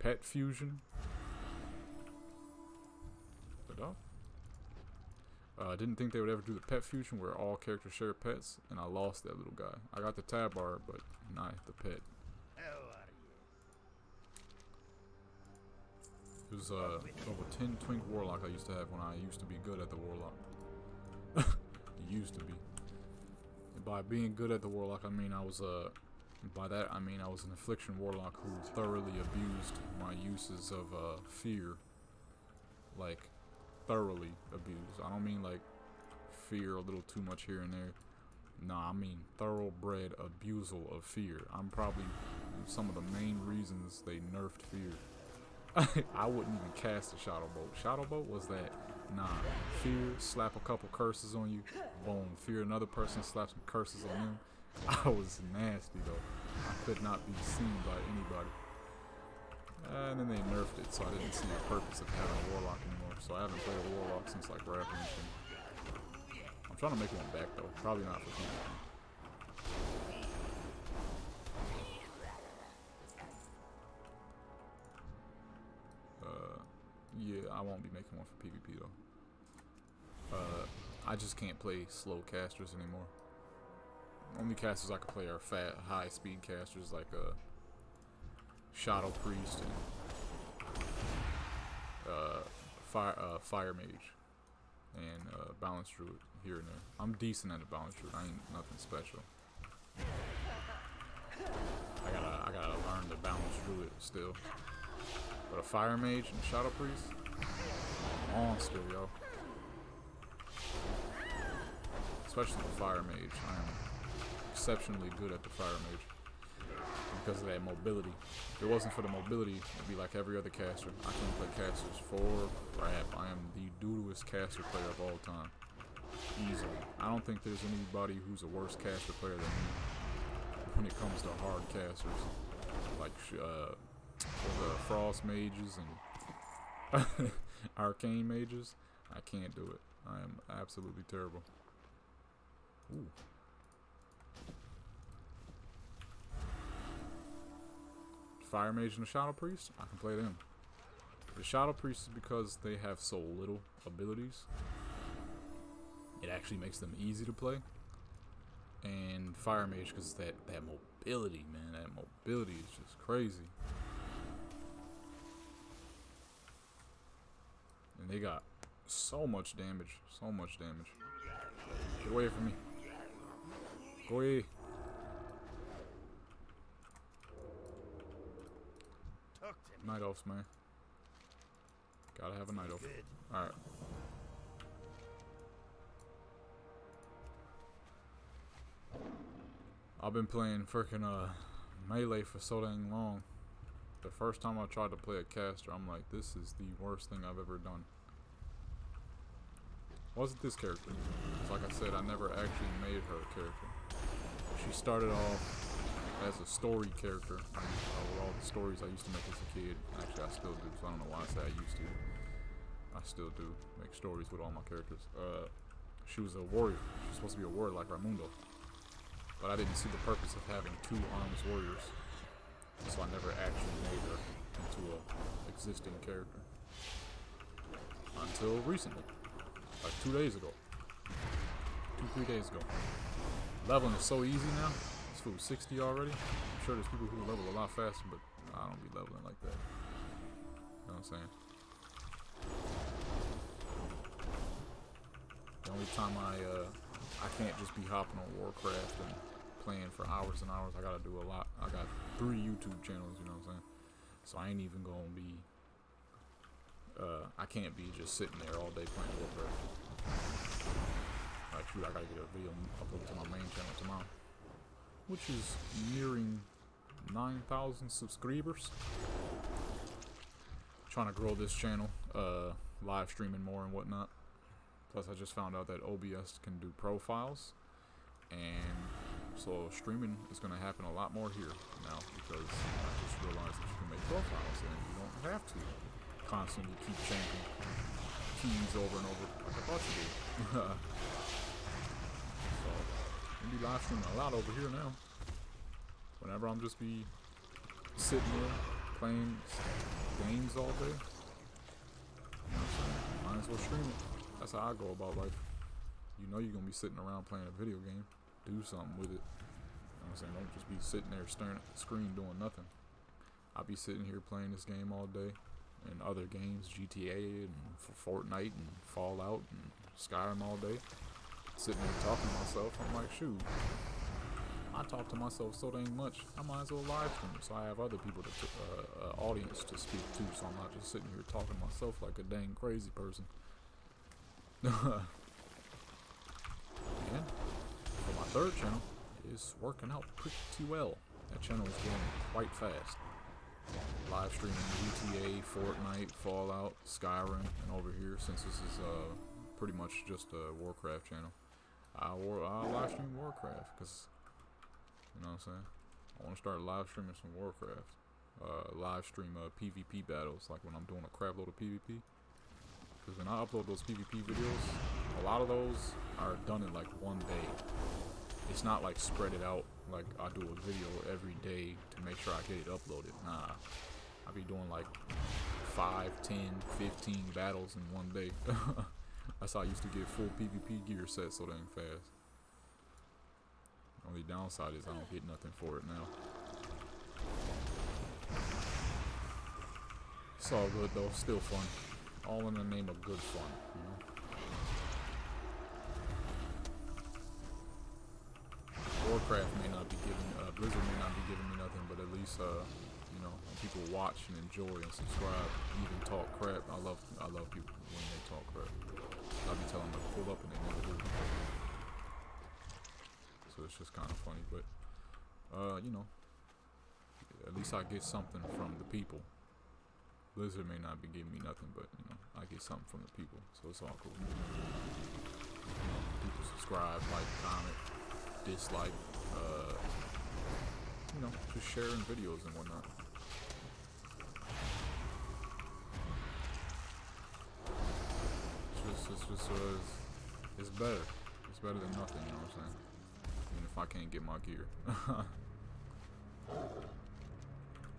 pet fusion. The dog? I didn't think they would ever do the pet fusion where all characters share pets, and I lost that little guy. I got the tab bar, but not the pet. It was level 10 Twink Warlock I used to have when I used to be good at the Warlock. Used to be. And by being good at the Warlock, I mean I was by that I mean I was an Affliction Warlock who thoroughly abused my uses of fear. Like, thoroughly abused. I don't mean like fear a little too much here and there. Nah, I mean thoroughbred abusal of fear. I'm probably some of the main reasons they nerfed fear. I wouldn't even cast a Shadow Bolt. Shadow Bolt was that, nah, fear, slap a couple curses on you, boom, fear another person, slap some curses on them. I was nasty though. I could not be seen by anybody. And then they nerfed it, so I didn't see the purpose of having a Warlock anymore. So I haven't played a Warlock since like Wrath Lynch King. I'm trying to make one back though. Probably not for PvP. Yeah, I won't be making one for PvP though. I just can't play slow casters anymore. Only casters I can play are Phat, high speed casters like Shadow Priest and Fire Mage and Balance Druid here and there. I'm decent at a Balance Druid. I ain't nothing special. I gotta learn the Balance Druid still. But a Fire Mage and a Shadow Priest, on still, yo. Especially the Fire Mage. I am exceptionally good at the Fire Mage because of that mobility. If it wasn't for the mobility, it'd be like every other caster. I can't play casters for crap. I am the doodlest caster player of all time. Easily. I don't think there's anybody who's a worse caster player than me when it comes to hard casters. Like, the Frost Mages and Arcane Mages. I can't do it. I am absolutely terrible. Ooh. Fire Mage and the Shadow Priest, I can play them. The Shadow Priest is because they have so little abilities. It actually makes them easy to play. And Fire Mage because that mobility, man. That mobility is just crazy. And they got so much damage. So much damage. Get away from me. Go away. Talk to me. Night elves, man. Gotta have a night elf. Good. Alright. I've been playing freaking melee for so dang long. The first time I tried to play a caster, I'm like, this is the worst thing I've ever done. Wasn't this character? 'Cause like I said, I never actually made her a character. She started off as a story character. With all the stories I used to make as a kid. Actually, I still do, so I don't know why I say I used to. I still do make stories with all my characters. She was a warrior. She's supposed to be a warrior like Raimundo. But I didn't see the purpose of having 2 arms warriors. So I never actually made her into a existing character. Until recently. Like 2 days ago. 2-3 days ago. Leveling is so easy now. It's full 60 already. I'm sure there's people who level a lot faster, but I don't be leveling like that. You know what I'm saying? The only time I can't just be hopping on Warcraft and playing for hours and hours. I gotta do a lot. I got 3 YouTube channels, you know what I'm saying? So I ain't even gonna be I can't be just sitting there all day playing Warcraft. Like shoot, I gotta get a video uploaded to my main channel tomorrow. Which is nearing 9,000 subscribers. Trying to grow this channel, live streaming more and whatnot. Plus I just found out that OBS can do profiles, and so streaming is going to happen a lot more here now, because I just realized that you can make profiles and you don't have to constantly keep changing keys over and over like I thought you did. So I'm be live streaming a lot over here now. Whenever I'm just be sitting there playing games all day, you know what I'm saying? Might as well stream it. That's how I go about life. You know you're gonna be sitting around playing a video game. Do something with it. You know what I'm saying? Don't just be sitting there staring at the screen doing nothing. I'll be sitting here playing this game all day, and other games, GTA and Fortnite and Fallout and Skyrim all day. Sitting there talking to myself. I'm like, shoot. I talk to myself so dang much, I might as well live stream it, so I have other people to audience to speak to, so I'm not just sitting here talking to myself like a dang crazy person. And for my 3rd channel, it's working out pretty well. That channel is going quite fast. Live streaming GTA, Fortnite, Fallout, Skyrim, and over here, since this is pretty much just a Warcraft channel, I live stream Warcraft, because you know what I'm saying? I want to start live streaming some Warcraft. Live stream PvP battles, like when I'm doing a crap load of PvP. Because when I upload those PvP videos, a lot of those are done in like one day. It's not like spread it out, like I do a video every day to make sure I get it uploaded. Nah, I be doing like 5, 10, 15 battles in one day. That's how I used to get full PvP gear set so dang fast. Only downside is I don't get nothing for it now. It's all good though, still fun. All in the name of good fun, you know? Warcraft may not be giving, Blizzard may not be giving me nothing, but at least, you know, when people watch and enjoy and subscribe, even talk crap. I love people when they talk crap. I'll be telling them to pull up and they never do. So it's just kind of funny, but you know, at least I get something from the people. Blizzard may not be giving me nothing, but you know, I get something from the people, so it's all cool. You know, people subscribe, like, comment, dislike, you know, just sharing videos and whatnot. It's better. It's better than nothing, you know what I'm saying? Even if I can't get my gear.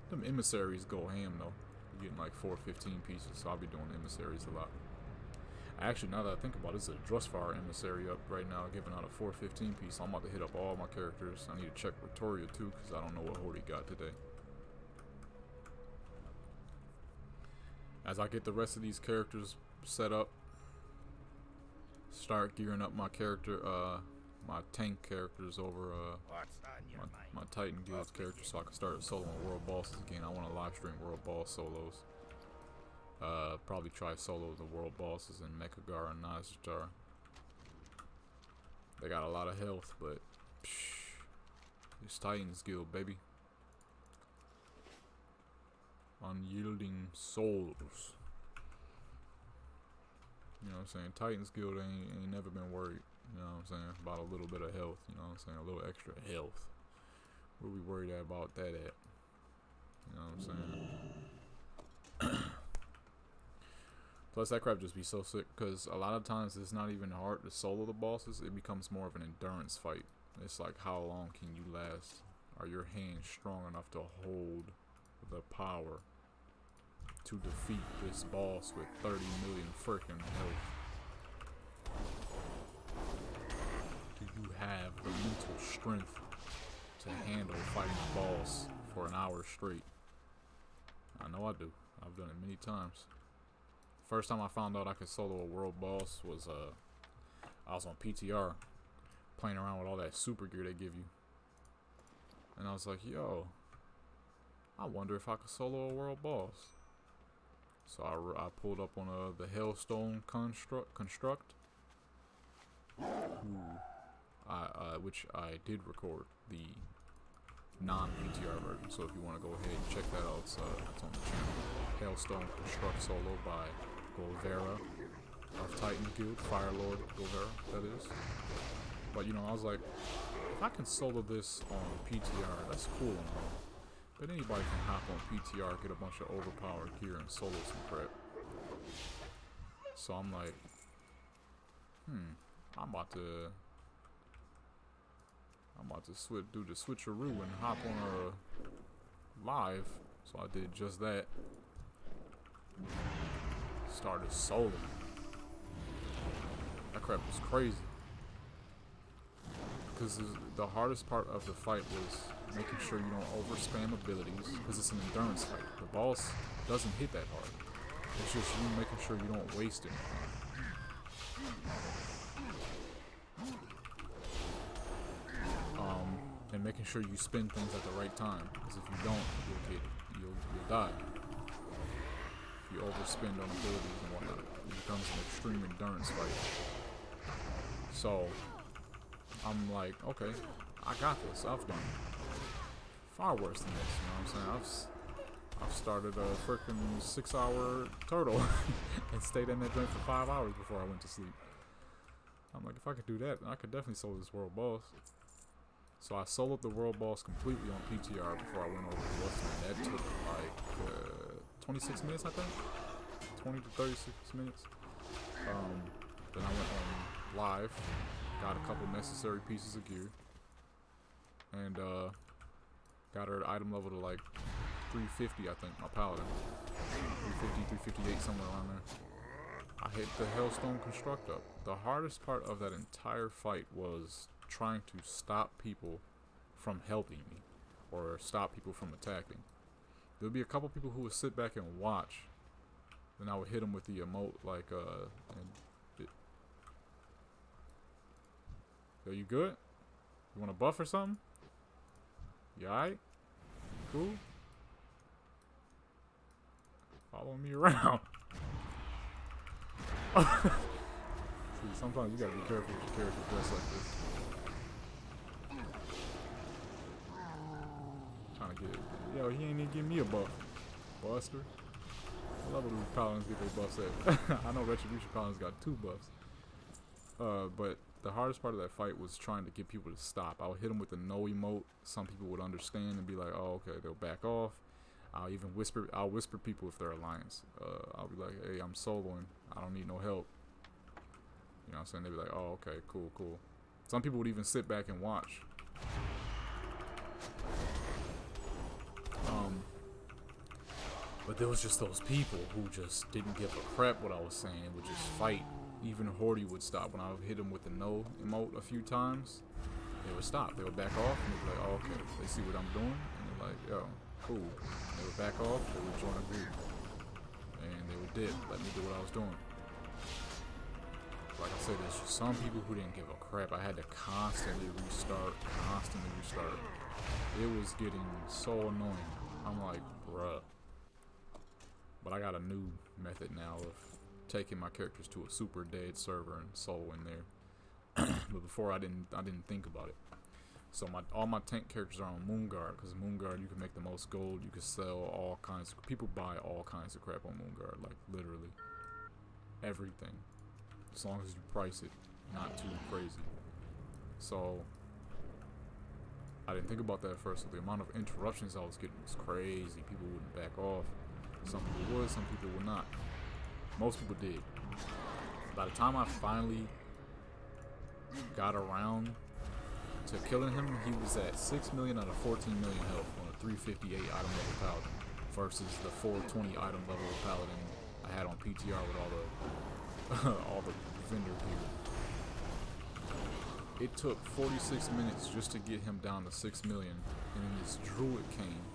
Them emissaries go ham though. You're getting like 415 pieces, so I'll be doing emissaries a lot. Actually, now that I think about it, there's a Drustfire emissary up right now, giving out a 415 piece. So I'm about to hit up all my characters. I need to check Victoria too, because I don't know what horde he got today. As I get the rest of these characters set up, start gearing up my character, my tank characters over What's on your mind? my Titan Guild character, so I can start soloing world bosses again. I want to live stream world boss solos. Probably try solo the world bosses in Mechagar and Nazjar. They got a lot of health, but it's Titans Guild, baby. Unyielding souls. You know what I'm saying? Titans Guild ain't never been worried, you know what I'm saying, about a little bit of health, you know what I'm saying? A little extra health. Where we worried about that at? You know what I'm saying? Plus that crap just be so sick, because a lot of times it's not even hard to solo the bosses, it becomes more of an endurance fight. It's like, how long can you last? Are your hands strong enough to hold the power to defeat this boss with 30 million freaking health? Do you have the mental strength to handle fighting a boss for an hour straight? I know I do. I've done it many times. First time I found out I could solo a world boss was I was on PTR playing around with all that super gear they give you, and I was like, yo, I wonder if I could solo a world boss. So I pulled up on the Hellstone construct, which I did record the non-PTR version. So if you want to go ahead and check that out, it's on the channel. Hellstone construct solo by Golvera of Titan Guild, Fire Lord Golvera, that is. But you know, I was like, if I can solo this on PTR, that's cool and all. But anybody can hop on PTR, get a bunch of overpowered gear, and solo some crap. So I'm like, I'm about to do the switcheroo and hop on a live. So I did just that. Started solo. That crap was crazy. Because the hardest part of the fight was making sure you don't overspam abilities, because it's an endurance fight. The boss doesn't hit that hard. It's just you making sure you don't waste it. And making sure you spin things at the right time, because if you don't, you'll die. If you overspend on abilities and whatnot, it becomes an extreme endurance fight. So I'm like, okay, I got this. I've done far worse than this. You know what I'm saying? I've started a freaking 6-hour turtle and stayed in that joint for 5 hours before I went to sleep. I'm like, if I could do that, I could definitely solo this world boss. So I soloed the world boss completely on PTR before I went over to what's name. That took like 26 minutes, I think. 20 to 36 minutes. Then I went on live, got a couple necessary pieces of gear, and got her item level to like 350, I think, my paladin. 350, 358, somewhere around there. I hit the Hellstone construct up. The hardest part of that entire fight was trying to stop people from helping me, or stop people from attacking. There would be a couple people who would sit back and watch, then I would hit them with the emote like Yo, you good? You want a buff or something? You alright? Cool? Following me around. See, sometimes you gotta be careful with your character dressed like this. Trying to get, yo, he ain't even give me a buff, Buster. I love when these paladins get their buffs at. I know Retribution paladins got 2 buffs. But the hardest part of that fight was trying to get people to stop. I would hit them with the no emote. Some people would understand and be like, oh, okay, they'll back off. I'll whisper people if they're alliance. I'll be like, hey, I'm soloing. I don't need no help. You know what I'm saying? They'd be like, oh, okay, cool, cool. Some people would even sit back and watch. But there was just those people who just didn't give a crap what I was saying and would just fight. Even Horty would stop. When I would hit them with the no emote a few times, they would stop. They would back off and they'd be like, oh, okay, they see what I'm doing. And they're like, yo, cool. They would back off, they would join a group. And they would dip, let me do what I was doing. like I said, there's just some people who didn't give a crap. I had to constantly restart. It was getting so annoying. I'm like, bruh. But I got a new method now of taking my characters to a super dead server and soloing there. But before I didn't think about it. So all my tank characters are on Moonguard, because Moonguard you can make the most gold. You can sell all kinds of, people buy all kinds of crap on Moonguard, like literally everything, as long as you price it not too crazy. So I didn't think about that at first. So the amount of interruptions I was getting was crazy. People wouldn't back off. Some people would, some people would not. Most people did. By the time I finally got around to killing him, he was at 6 million out of 14 million health on a 358 item level paladin versus the 420 item level paladin I had on PTR with all the all the vendor gear. It took 46 minutes just to get him down to 6 million, and then this druid came.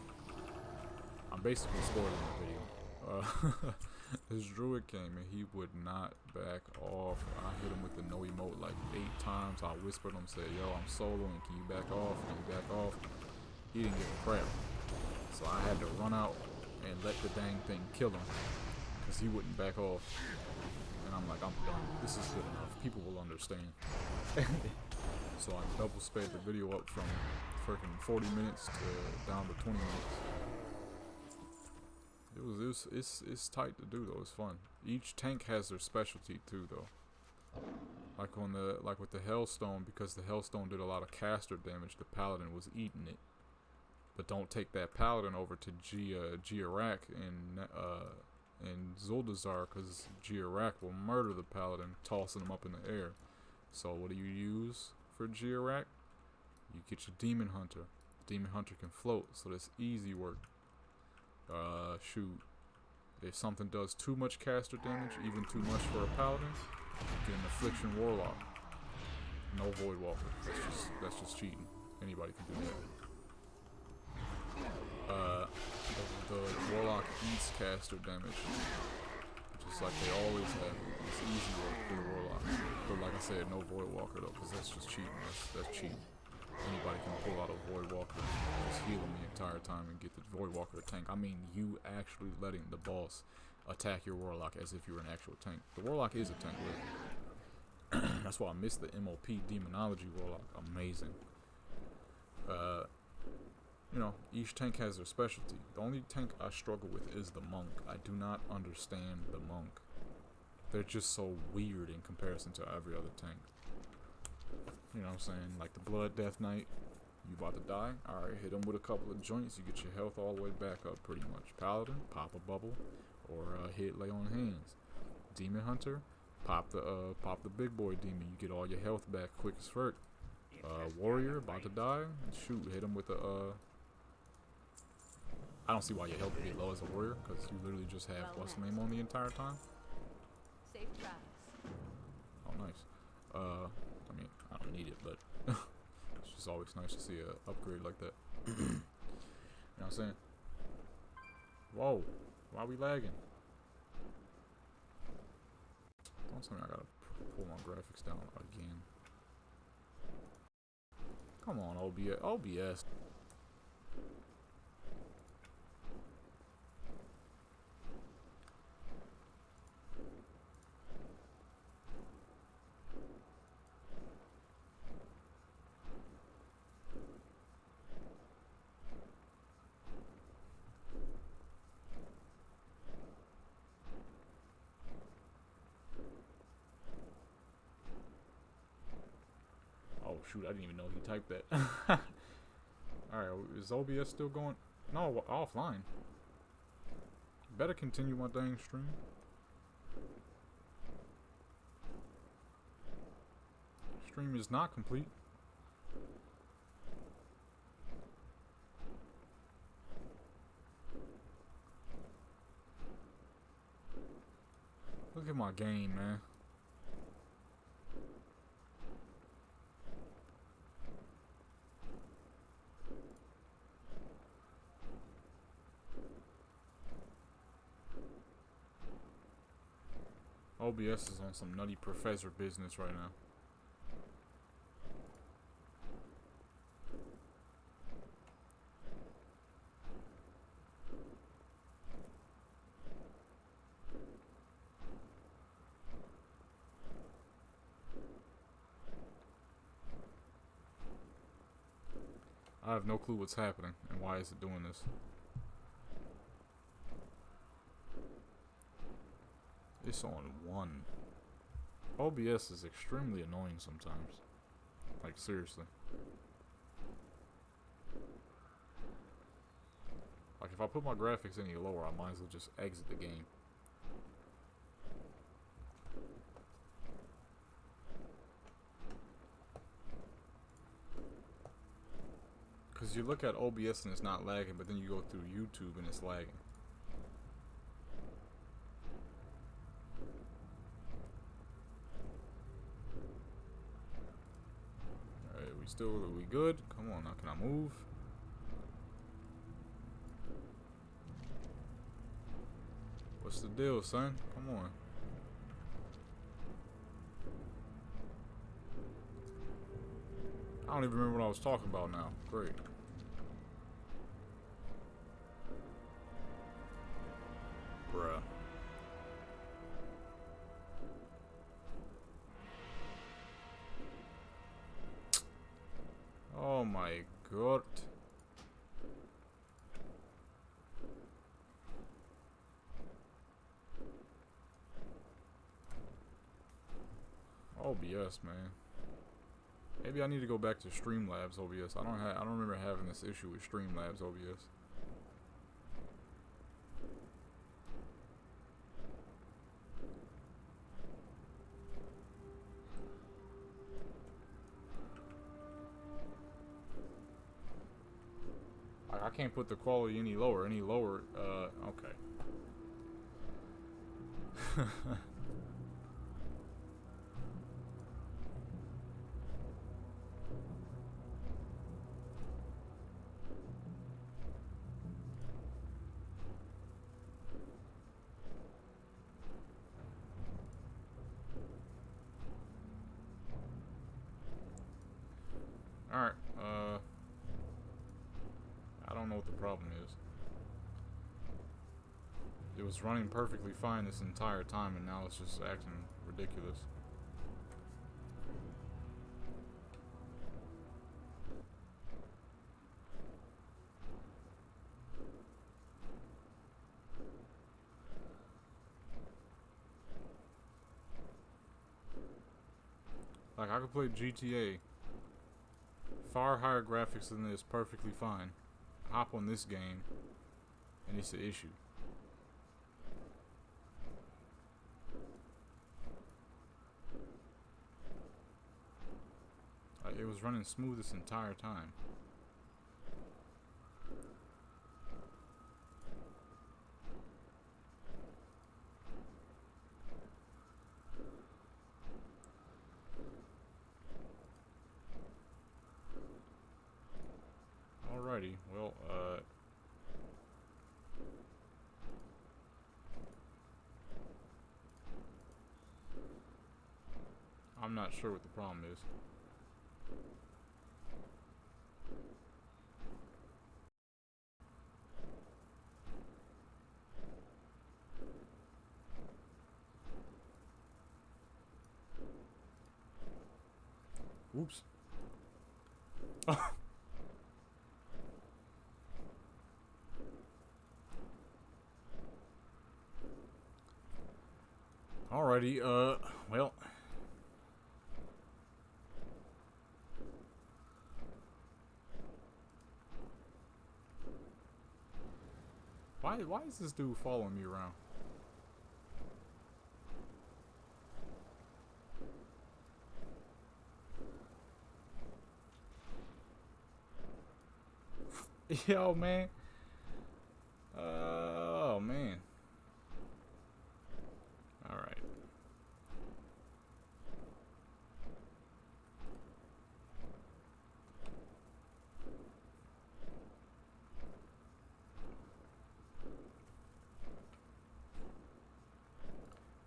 I'm basically spoiling the video. This druid came and he would not back off. I hit him with the no emote like 8 times. I whispered him, said, yo, I'm soloing, can you back off? Can you back off? He didn't give a crap. So I had to run out and let the dang thing kill him because he wouldn't back off. And I'm like, I'm done. This is good enough. People will understand. So I double sped the video up from freaking 40 minutes to down to 20 minutes. It's tight to do though. It's fun. Each tank has their specialty too though. Like with the Hellstone, because the Hellstone did a lot of caster damage, the Paladin was eating it. But don't take that Paladin over to Giarak and Zuldazar, because Giarak will murder the Paladin, tossing him up in the air. So what do you use for Giarak? You get your Demon Hunter. Demon Hunter can float, so that's easy work. Shoot. If something does too much caster damage, even too much for a Paladin, get an Affliction Warlock. No Void Walker. That's just cheating. Anybody can do that. The Warlock eats caster damage, just like they always have. It's easy work for the Warlock. But like I said, no Void Walker though, because that's just cheating. That's cheating. Anybody can pull out a Void Walker and just heal him the entire time and get the Void Walker to tank. I mean, you actually letting the boss attack your Warlock as if you're an actual tank. The Warlock is a tank, really. That's why I miss the MOP Demonology Warlock. Amazing. You know, each tank has their specialty. The only tank I struggle with is the Monk. I do not understand the Monk. They're just so weird in comparison to every other tank. You know what I'm saying? Like the Blood Death Knight, you about to die? Alright, hit him with a couple of joints, you get your health all the way back up pretty much. Paladin, pop a bubble, or hit lay on hands. Demon Hunter, pop the big boy demon, you get all your health back quick as frick. Warrior, about to die, shoot, hit him with I don't see why your health would be low as a warrior, because you literally just have what's the name on the entire time? Safe travels. Oh, nice. I mean, I don't need it, but it's just always nice to see a upgrade like that. You know what I'm saying? Whoa, why are we lagging? Don't tell me I gotta pull my graphics down again. Come on, OBS. Oh shoot, I didn't even know he typed that. Alright, is OBS still going? No, offline. Better continue my dang stream. Stream is not complete. Look at my game, man. OBS is on some nutty professor business right now. I have no clue what's happening and why is it doing this. It's on 1. OBS is extremely annoying sometimes. Like, seriously. Like, if I put my graphics any lower, I might as well just exit the game. Because you look at OBS and it's not lagging, but then you go through YouTube and it's lagging. Alright, are we good? Come on, now can I move? What's the deal, son? Come on. I don't even remember what I was talking about now. Great. Bruh. Oh my god. OBS, man. Maybe I need to go back to Streamlabs OBS. I don't remember having this issue with Streamlabs OBS. I can't put the quality any lower. Okay. Alright, I don't know what the problem is. It was running perfectly fine this entire time and now it's just acting ridiculous. Like, I could play GTA. Far higher graphics than this, perfectly fine. Hop on this game, and it's an issue. It was running smooth this entire time. Alrighty, well, I'm not sure what the problem is. Oops. Alrighty, well. Why is this dude following me around? Yo, man. Oh, man. Alright.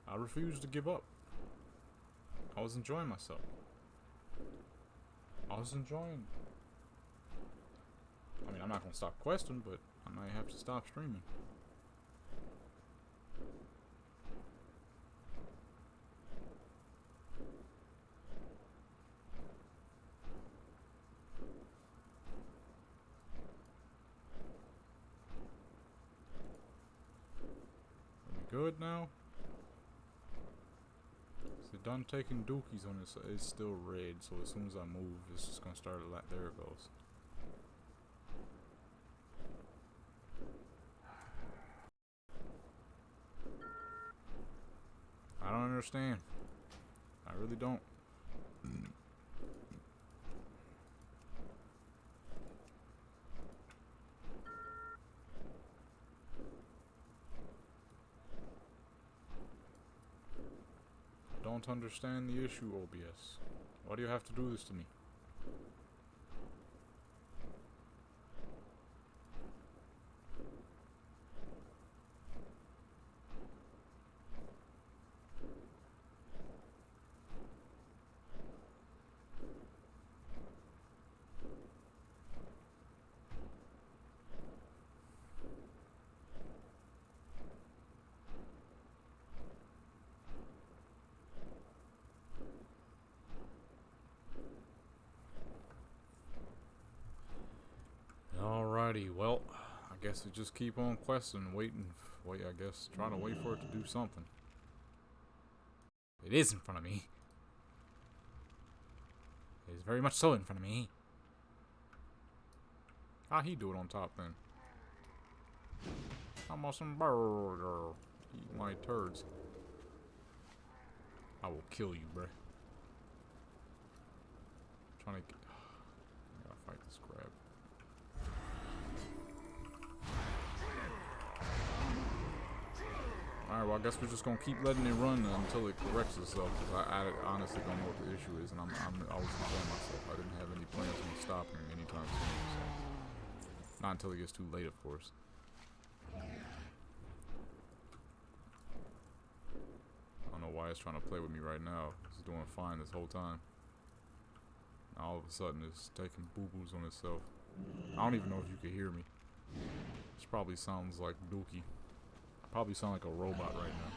I refused to give up. I was enjoying myself. I was enjoying. I mean, I'm not gonna stop questing, but I might have to stop streaming. Are we good now? Is it done taking dookies on this? It's still red, so as soon as I move, it's just gonna start a lot. There it goes. I don't understand. I really don't. I don't understand the issue, OBS. Why do you have to do this to me? Alrighty, well, I guess we just keep on questing, waiting, wait, I guess, trying to wait for it to do something. It is in front of me. It is very much so in front of me. How'd he do it on top then? I'm on some burger. Eat my turds. I will kill you, bruh. Trying to get... I gotta fight this crab. Alright, well I guess we're just gonna keep letting it run until it corrects itself, because I honestly don't know what the issue is, and I was enjoying myself. I didn't have any plans on stopping anytime soon, so. Not until it gets too late, of course. I don't know why it's trying to play with me right now. It's doing fine this whole time. Now all of a sudden it's taking boo-boos on itself. I don't even know if you can hear me. This probably sounds like Dookie. I probably sound like a robot right now.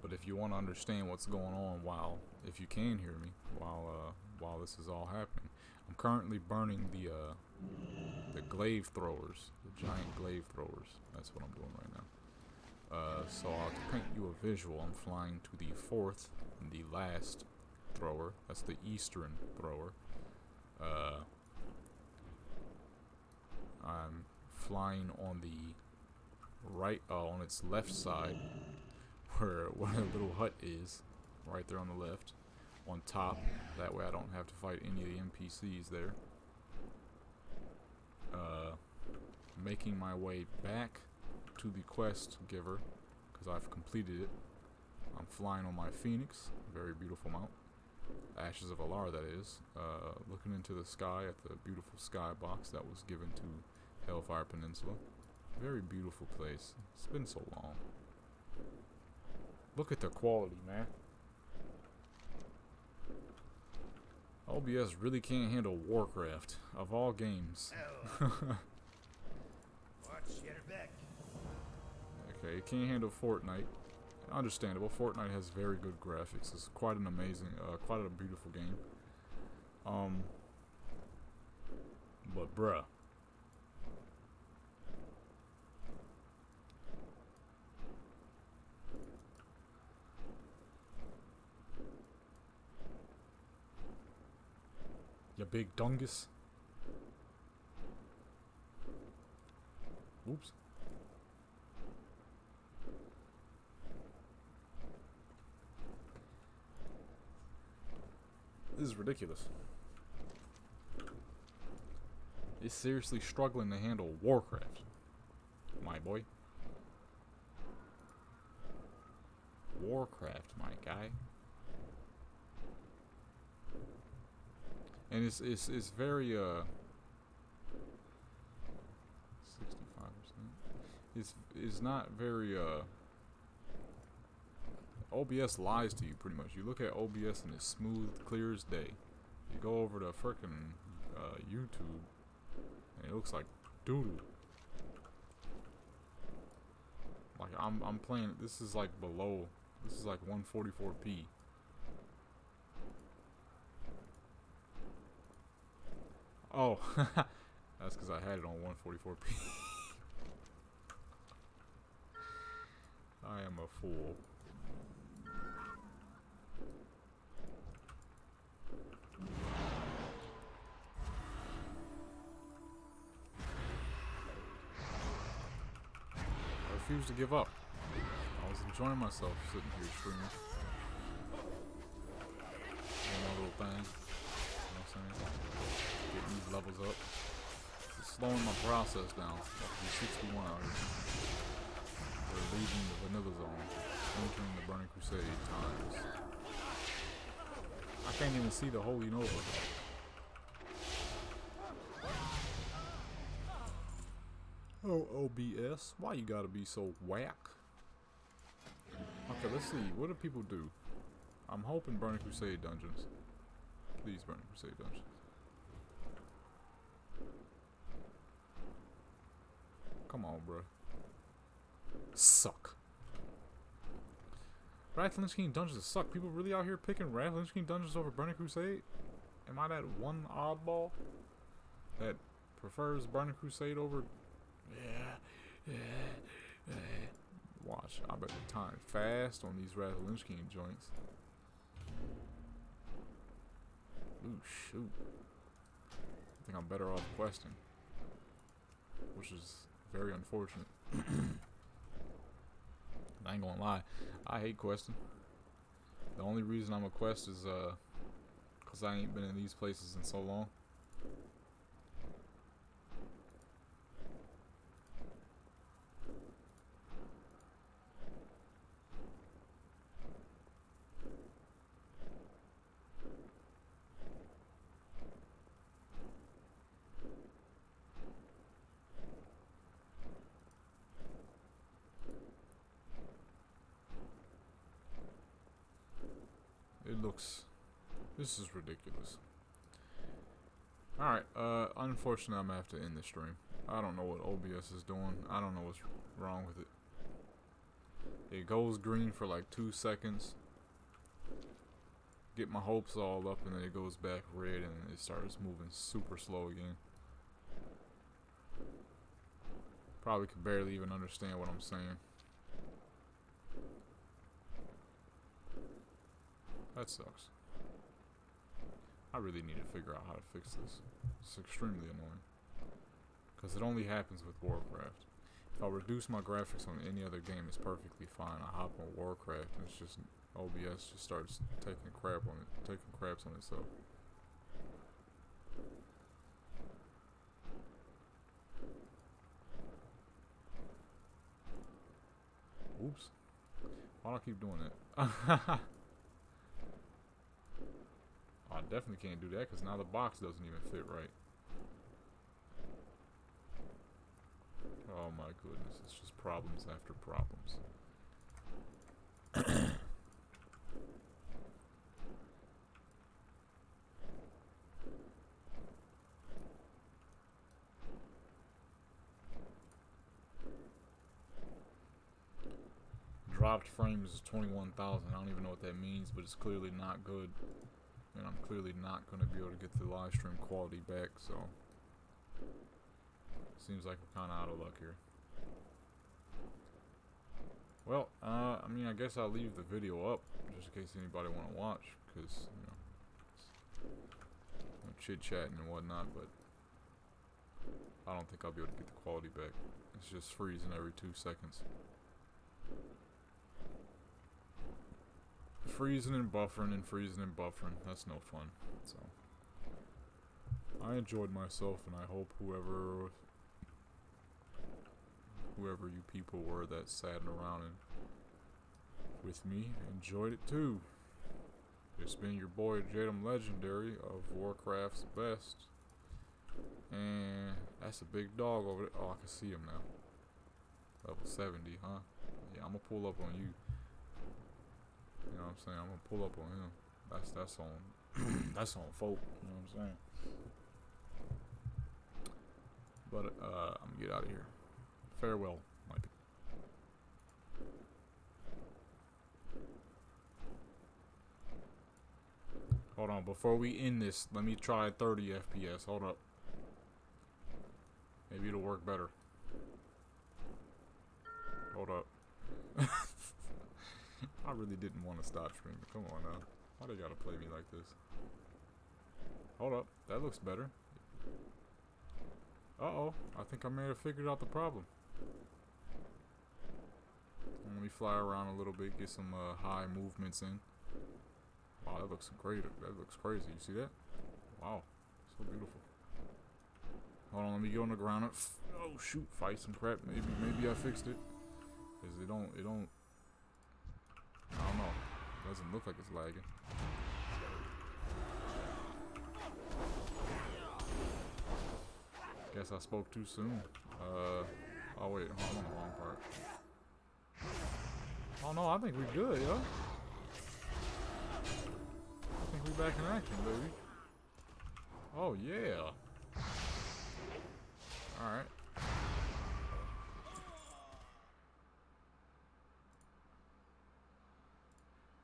But if you want to understand what's going on if you can hear me while this is all happening, I'm currently burning the glaive throwers, the giant glaive throwers. That's what I'm doing right now. So to paint you a visual, I'm flying to the fourth and the last thrower. That's the eastern thrower. I'm flying on the right, on its left side, where the little hut is, right there on the left, on top. That way I don't have to fight any of the NPCs there. Making my way back to the quest giver, because I've completed it. I'm flying on my Phoenix, very beautiful mount. Ashes of Alar, that is. Looking into the sky at the beautiful skybox that was given to Hellfire Peninsula. Very beautiful place. It's been so long. Look at the quality, man. OBS really can't handle Warcraft, of all games. Watch your back. Okay, it can't handle Fortnite. Understandable. Fortnite has very good graphics. It's quite an amazing, quite a beautiful game. But bruh. You big dungus. Oops. This is ridiculous. It's seriously struggling to handle Warcraft, my boy. Warcraft, my guy. And it's very 65%. It's not very OBS lies to you pretty much. You look at OBS and it's smooth, clear as day. You go over to frickin' YouTube and it looks like doo-doo. Like I'm playing. This is like below. This is like 144p. Oh, that's because I had it on 144p. I am a fool. I refuse to give up. I was enjoying myself sitting here streaming. Doing my little thing. You know what I'm saying? Getting these levels up. Just slowing my process down. Up to 61 out here. We're leaving the vanilla zone. Entering the Burning Crusade times. I can't even see the Holy Nova. Oh, OBS, why you gotta be so whack? Okay, let's see. What do people do? I'm hoping Burning Crusade dungeons. Please, Burning Crusade dungeons. Come on, bro. Suck. Wrath of Lich King dungeons suck. People really out here picking Wrath of Lich King dungeons over Burning Crusade? Am I that one oddball that prefers Burning Crusade over? Yeah. Watch, I bet the time fast on these Wrath of Lich King joints. Ooh, shoot. I think I'm better off questing. Which is very unfortunate. I ain't gonna lie, I hate questing. The only reason I'm a quest is cause I ain't been in these places in so long. This is ridiculous. Alright, unfortunately I'm gonna have to end the stream. I don't know what OBS is doing. I don't know what's wrong with it. It goes green for like 2 seconds. Get my hopes all up and then it goes back red and it starts moving super slow again. Probably could barely even understand what I'm saying. That sucks. I really need to figure out how to fix this. It's extremely annoying. Because it only happens with Warcraft. If I reduce my graphics on any other game, it's perfectly fine. I hop on Warcraft and it's just OBS just starts taking craps on itself. Oops. Why do I keep doing that? I definitely can't do that because now the box doesn't even fit right. Oh my goodness, it's just problems after problems. Dropped frames is 21,000. I don't even know what that means, but it's clearly not good. And I'm clearly not going to be able to get the live stream quality back, so seems like we're kind of out of luck here. Well, I mean, I guess I'll leave the video up just in case anybody want to watch, because you know, chit-chatting and whatnot, but I don't think I'll be able to get the quality back. It's just freezing every 2 seconds. Freezing and buffering and freezing and buffering. That's no fun. So I enjoyed myself, and I hope whoever you people were that sat around and with me enjoyed it too. It's been your boy Jadam Legendary of Warcraft's Best. And that's a big dog over there. Oh, I can see him now. Level 70, huh? Yeah, I'm gonna pull up on you. know what I'm saying? I'm gonna pull up on him. That's on that's on folk, you know what I'm saying? But I'm gonna get out of here. Farewell, my people. Hold on, before we end this, let me try 30 FPS. Hold up. Maybe it'll work better. Hold up. I really didn't want to stop streaming. Come on now. Why they gotta play me like this? Hold up. That looks better. Uh-oh. I think I may have figured out the problem. Let me fly around a little bit, get some high movements in. Wow, that looks great. That looks crazy. You see that? Wow. So beautiful. Hold on, let me get on the ground. Oh shoot, fight some crap. Maybe I fixed it. Cause it don't I don't know. It doesn't look like it's lagging. Guess I spoke too soon. Oh wait, I'm on the wrong part. Oh no, I think we're good, yo. I think we back in action, baby. Oh yeah. Alright.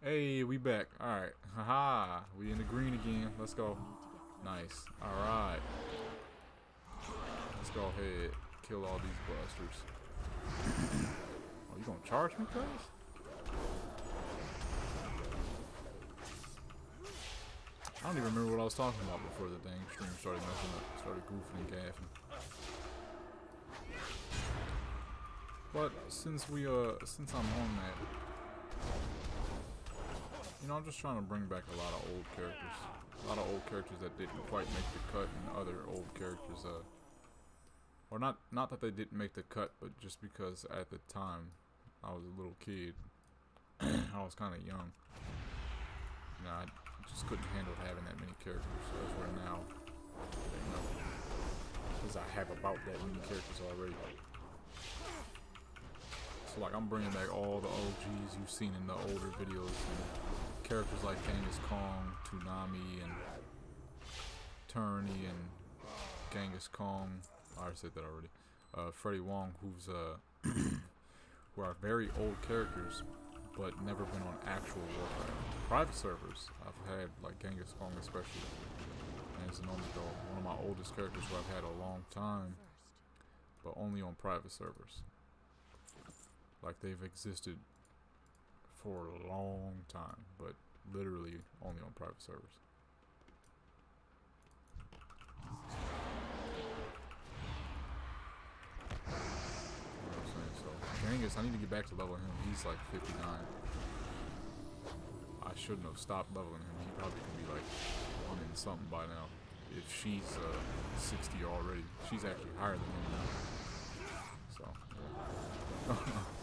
Hey, we back. Alright. Haha. We in the green again. Let's go. Nice. Alright. Let's go ahead. Kill all these blasters. Oh, you gonna charge me, cuz? I don't even remember what I was talking about before the dang stream started messing up. Started goofing and gaffing. But since I'm on that, you know, I'm just trying to bring back a lot of old characters. A lot of old characters that didn't quite make the cut, and other old characters, or not that they didn't make the cut, but just because at the time I was a little kid, I was kind of young. You know, I just couldn't handle having that many characters. So that's where now, you know, because I have about that many characters already. So like, I'm bringing back all the OGs you've seen in the older videos, and characters like Genghis Kong, Toonami, and Turney, and Genghis Kong. I already said that already. Freddie Wong, who's who are very old characters, but never been on actual Warcraft. Private servers, I've had, like Genghis Kong especially, and it's one of my oldest characters who I've had a long time, but only on private servers. Like, they've existed for a long time, but literally only on private servers. You know what I'm saying? So, Genghis, I need to get back to leveling him. He's like 59. I shouldn't have stopped leveling him. He probably could be like 1 in something by now. If she's 60 already. She's actually higher than him now. So, yeah.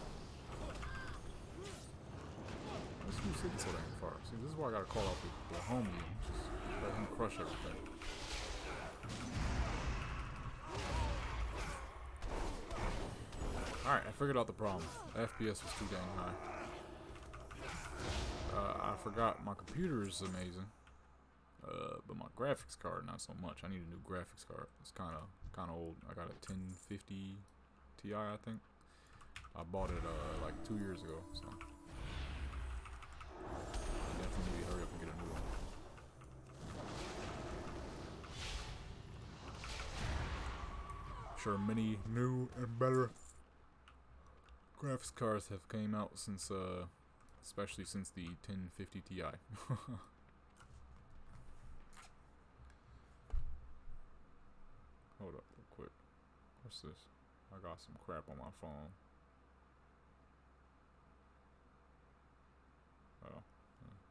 Who's sitting so dang far? See, this is why I gotta call out the homie and just let him crush everything. Alright, I figured out the problem. FPS was too dang high. I forgot my computer is amazing, but my graphics card not so much. I need a new graphics card. It's kind of old. I got a 1050 Ti, I think. I bought it like 2 years ago, so definitely need to hurry up and get a new one. I'm sure many new and better graphics cards have came out since, especially since the 1050 Ti. Hold up real quick. What's this? I got some crap on my phone. Oh,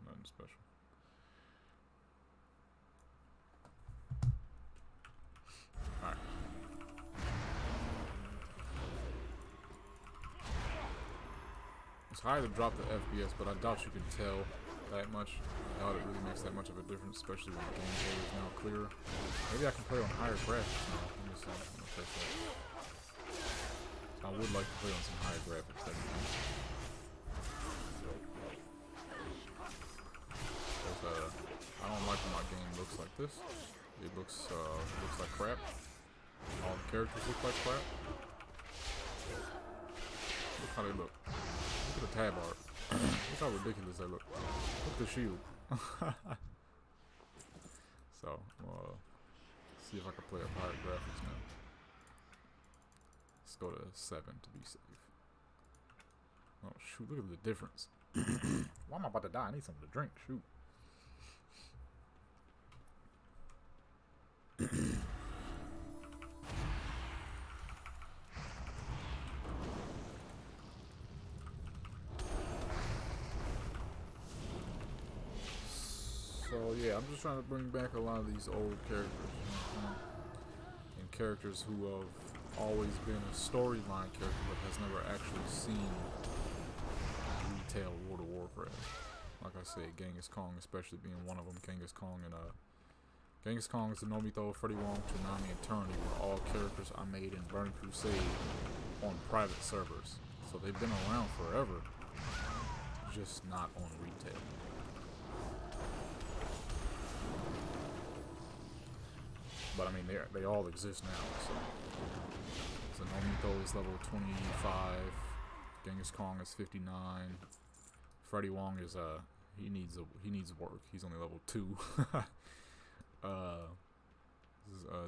nothing special. Alright. It's hard to drop the FPS, but I doubt you can tell that much. I doubt it really makes that much of a difference, especially when the gameplay is now clearer. Maybe I can play on higher graphics now. Let me see. I'm gonna test that. I would like to play on some higher graphics. That'd be nice. like when my game looks like this. It looks like crap. All the characters look like crap. Look how they look. Look at the tab art. Look how ridiculous they look. Look at the shield. So, see if I can play up higher graphics now. Let's go to 7 to be safe. Oh shoot, look at the difference. Why am I about to die? I need something to drink. Shoot. So yeah, I'm just trying to bring back a lot of these old characters, and characters who have always been a storyline character but has never actually seen retail World of Warcraft. Like I said, Genghis Kong especially being one of them. Genghis Kong, Zenomito, Freddy Wong, Toonami, and Eternity were all characters I made in Burning Crusade on private servers. So they've been around forever, just not on retail. But I mean, they all exist now. So Zenomito is level 25. Genghis Kong is 59. Freddy Wong is he needs work. He's only level 2.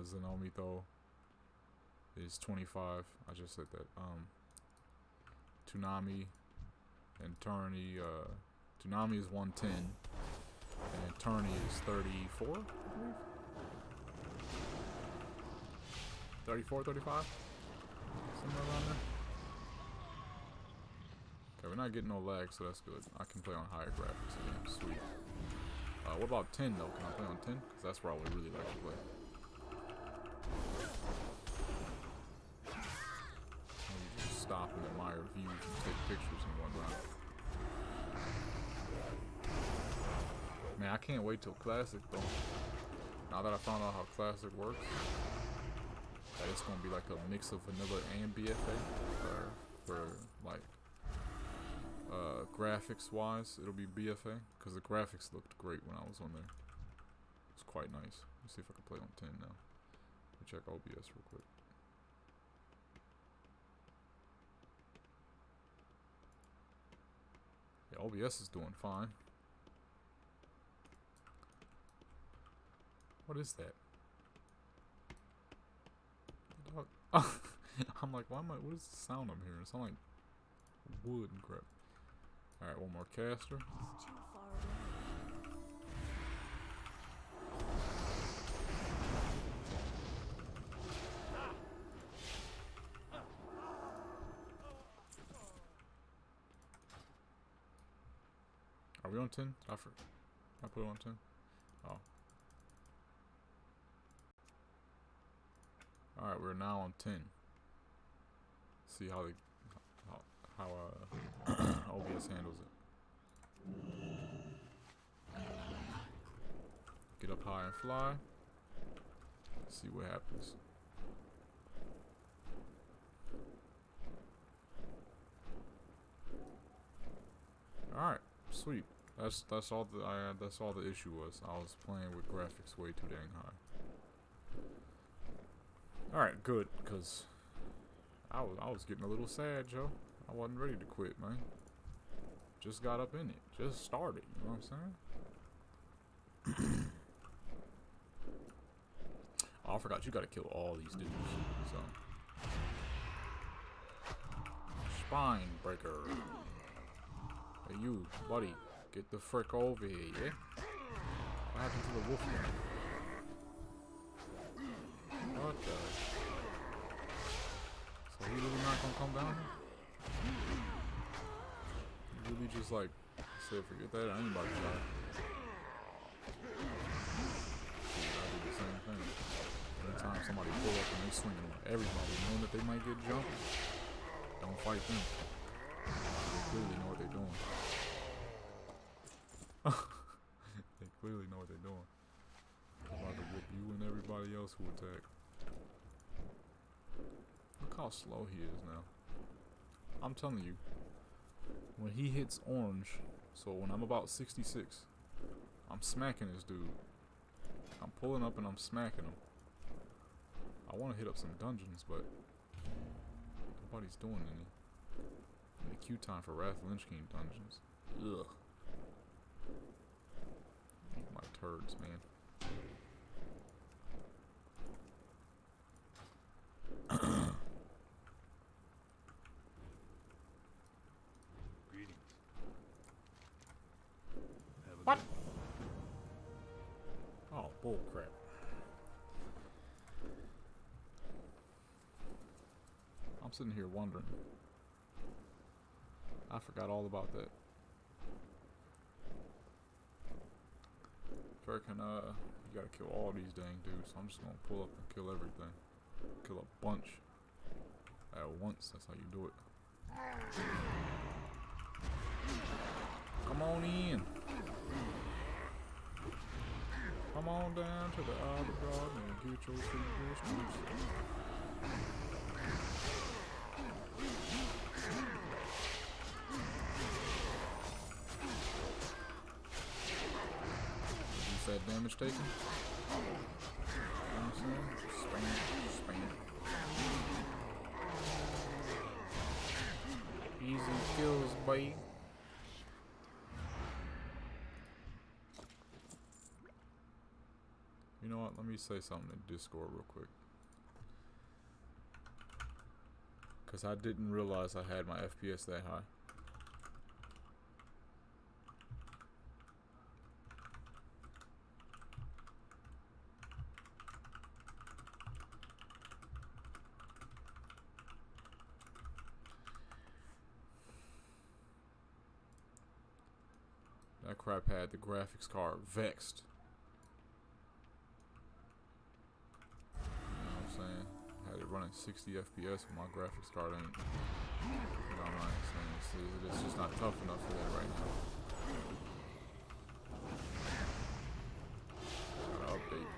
Zenomito is 25. I just said that. Toonami and Eternity. Toonami is 110, and Eternity is 34. I believe. 34, 35? Somewhere around there. Okay, we're not getting no lag, so that's good. I can play on higher graphics again. Sweet. What about 10 though? Can I play on 10? Because that's where I would really like to play. Maybe just stop and admire views and take pictures and whatnot. Man, I can't wait till Classic though. Now that I found out how Classic works, that it's gonna be like a mix of vanilla and BFA, for like graphics wise, it'll be BFA because the graphics looked great when I was on there. It's quite nice. Let's see if I can play on 10 now. Let me check OBS real quick. Yeah, OBS is doing fine. What is that? I'm like, what is the sound I'm hearing? It sounds like wood and crap. Alright, one more caster. It's too far away. Are we on 10? I put it on 10? Oh. Alright, we're now on 10. See how OBS handles it. Get up high and fly. See what happens. Alright, sweet. That's all the issue was. I was playing with graphics way too dang high. Alright, good, because I was getting a little sad, Joe. I wasn't ready to quit, man. Just got up in it. Just started, you know what I'm saying? Oh, I forgot, you gotta kill all these dudes. So Spine breaker. Hey you, buddy, get the frick over here, yeah? What happened to the wolf man? What the? So he really not gonna come down here? He really just like said forget that, anybody shot. I did the same thing. Anytime somebody pull up and they swinging on everybody, knowing that they might get jumped, don't fight them. They clearly know what they're doing. They clearly know what they're doing. I'm about to whoop you and everybody else who attack. Look how slow he is now. I'm telling you, when he hits orange, so when I'm about 66, I'm smacking this dude. I'm pulling up and I'm smacking them. I want to hit up some dungeons, but nobody's doing any. In the queue time for Wrath Lynch King dungeons. Ugh. Eat my turds, man. Greetings. Have a What? good Oh, bullcrap. I'm sitting here wondering. I forgot all about that. Freaking, you gotta kill all these dang dudes, so I'm just gonna pull up and kill everything. Kill a bunch at once, that's how you do it. Come on in. Come on down to the Outer Garden and get your feet biscuits. Is that damage taken? You know what I'm saying? Spam, spam. Easy kills, boy. You know what? Let me say something in Discord real quick. Because I didn't realize I had my FPS that high. That crap had the graphics card vexed. You know what I'm saying? Had it running 60 FPS, but my graphics card ain't. You know what I'm saying? It's just not tough enough for that right now. Gotta update.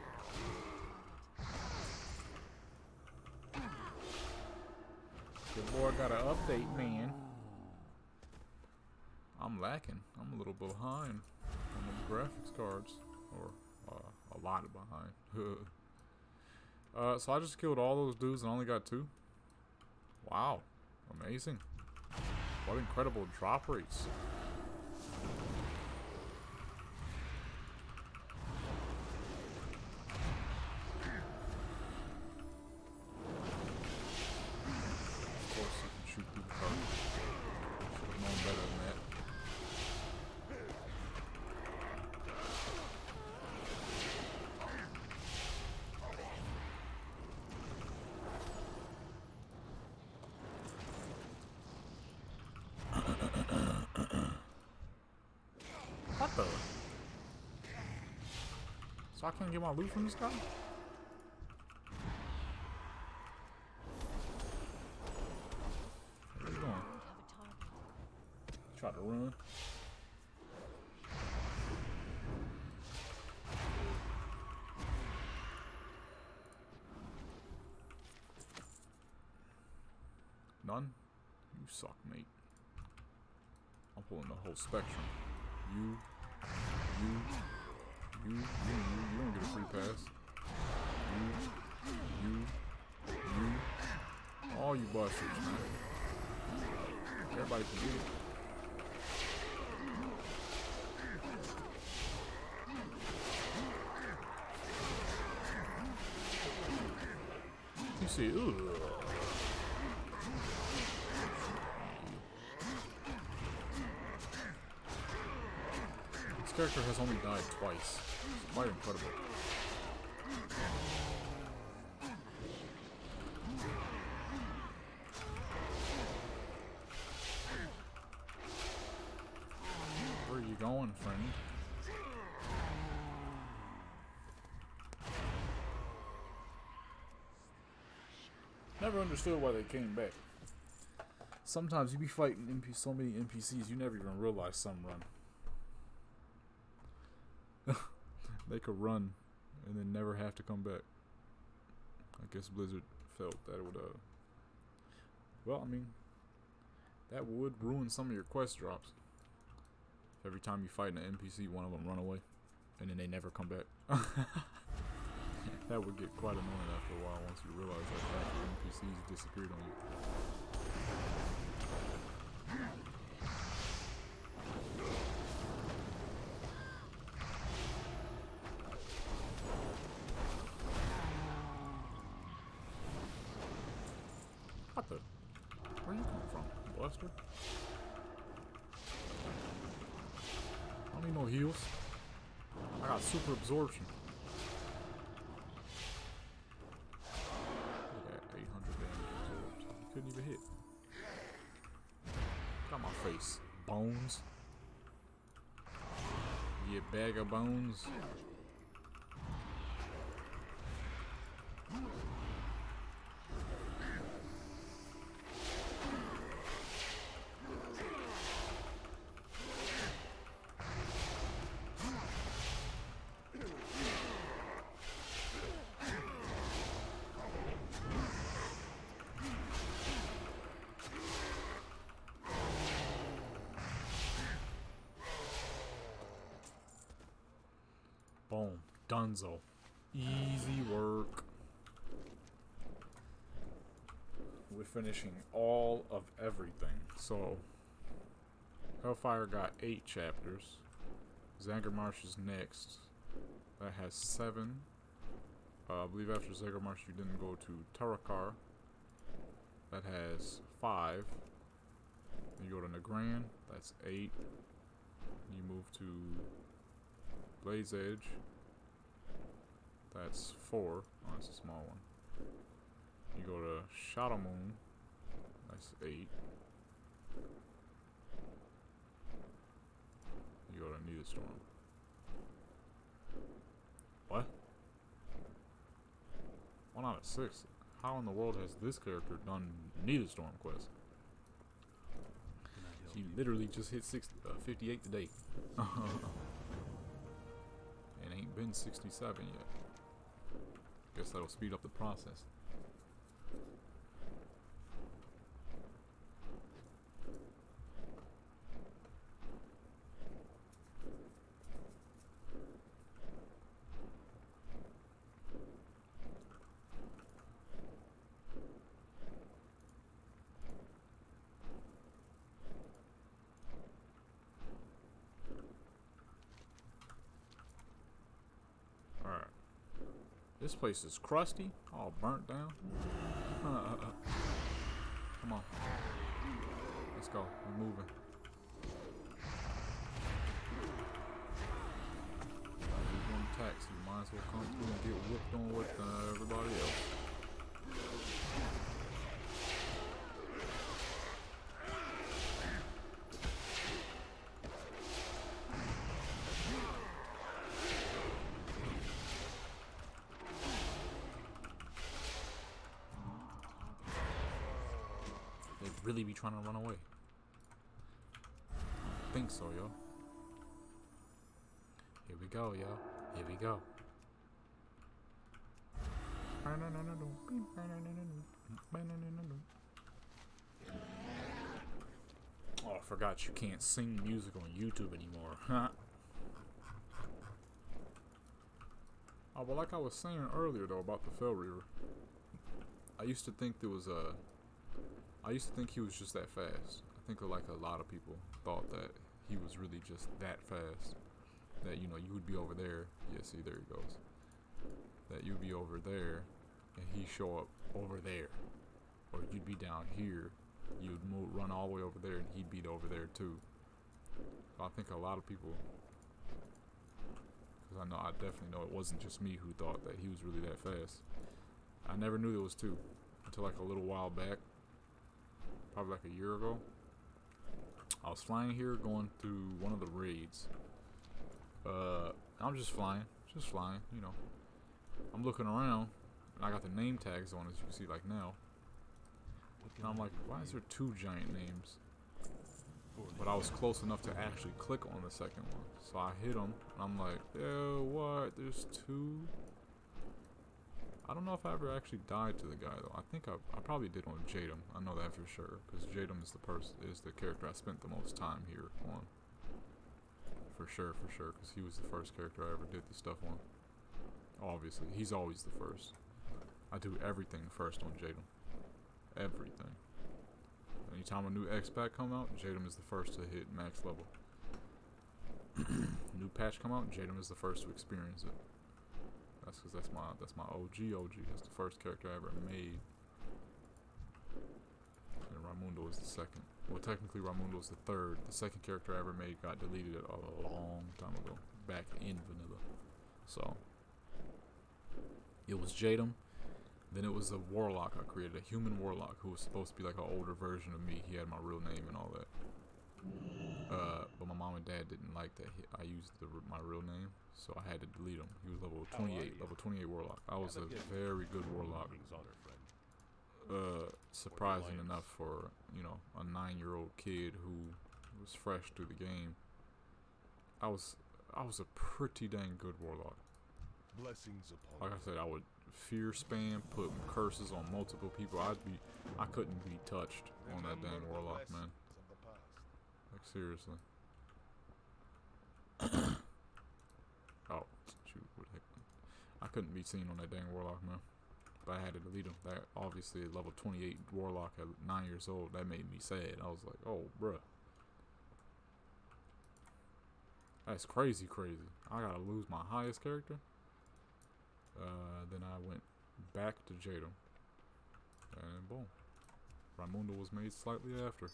Good boy got an update, man. I'm lacking. I'm a little behind on the graphics cards, or a lot behind. So I just killed all those dudes and only got 2. Wow, amazing! What incredible drop rates! Of course, you can shoot through the target. Should have known better than that. What the? So I can't get my loot from this guy? Where you going? Try to run. None? You suck, mate. I'm pulling the whole spectrum. You don't get a free pass. You. All you busters, man. Everybody can get it. You see, ooh. This character has only died twice. It's quite incredible. Where are you going, friend? Never understood why they came back. Sometimes you be fighting so many NPCs, you never even realize some run. They could run and then never have to come back. I guess Blizzard felt that it would, well, I mean, that would ruin some of your quest drops. If every time you fight an NPC, one of them run away, and then they never come back. That would get quite annoying after a while once you realize that half your NPCs disappeared on you. What the? Where you come from, Buster? I don't need no heals. I got super absorption. Look at that, 800 damage absorbed. Couldn't even hit. Got my face. Bones. You bag of bones. Boom. Dunzo. Easy work. We're finishing all of everything. So, Hellfire got 8 chapters. Zangarmarsh is next. That has 7. I believe after Zangarmarsh you didn't go to Tarakar. That has 5. Then you go to Nagran. That's 8. You move to Blaze Edge. That's 4. Oh, that's a small one. You go to Shadow Moon. That's 8. You go to Neatherstorm. What? 1 out of 6. How in the world has this character done Neatherstorm quest? Can I help She you? literally just hit 58 today. And ain't been 67 yet. Guess that'll speed up the process. Alright. This place is crusty, all burnt down. Come on. Let's go. We're moving. You're going to tax. You might as well come through and get whooped on with everybody else. Really be trying to run away? I think so, yo. Here we go, yo. Here we go. Oh, I forgot you can't sing music on YouTube anymore. Oh, but like I was saying earlier though about the Fell Reaver, I used to think there was a I used to think he was just that fast. I think like a lot of people thought that he was really just that fast. That, you know, you would be over there. Yeah, see, there he goes. That you'd be over there, and he'd show up over there. Or you'd be down here, you'd run all the way over there, and he'd be over there too. So I think a lot of people, because I know, I definitely know it wasn't just me who thought that he was really that fast. I never knew there was two until like a little while back. Probably like a year ago. I was flying here going through one of the raids. I'm just flying, you know. I'm looking around and I got the name tags on, as you can see like now. And I'm like, why is there 2 giant names? But I was close enough to actually click on the second one. So I hit him and I'm like, ew, what? There's 2? I don't know if I ever actually died to the guy though. I think I probably did on Jadam. I know that for sure, because Jadam is the character I spent the most time here on. For sure, because he was the first character I ever did the stuff on. Obviously, he's always the first. I do everything first on Jadam. Everything. Anytime a new X pack come out, Jadam is the first to hit max level. New patch come out, Jadam is the first to experience it. That's because that's my OG. That's the first character I ever made. And Raimundo is the second. Well, technically Raimundo is the third. The second character I ever made got deleted a long time ago, back in vanilla. So it was Jadam. Then it was a warlock I created, a human warlock who was supposed to be like an older version of me. He had my real name and all that. But my mom and dad didn't like that I used my real name, so I had to delete him. He was level 28, level 28 warlock. I was a very good warlock. Surprising enough for, you know, a 9-year-old kid who was fresh through the game. I was a pretty dang good warlock. Blessings upon Like I said, I would fear spam, put curses on multiple people. I couldn't be touched on that dang warlock, man. Like seriously. Oh, shoot, what the heck? I couldn't be seen on that dang warlock, man. But I had to delete him. That obviously level 28 warlock at 9 years old, that made me sad. I was like, oh, bruh. That's crazy. I gotta lose my highest character. Then I went back to Jadam. And boom. Raimundo was made slightly after.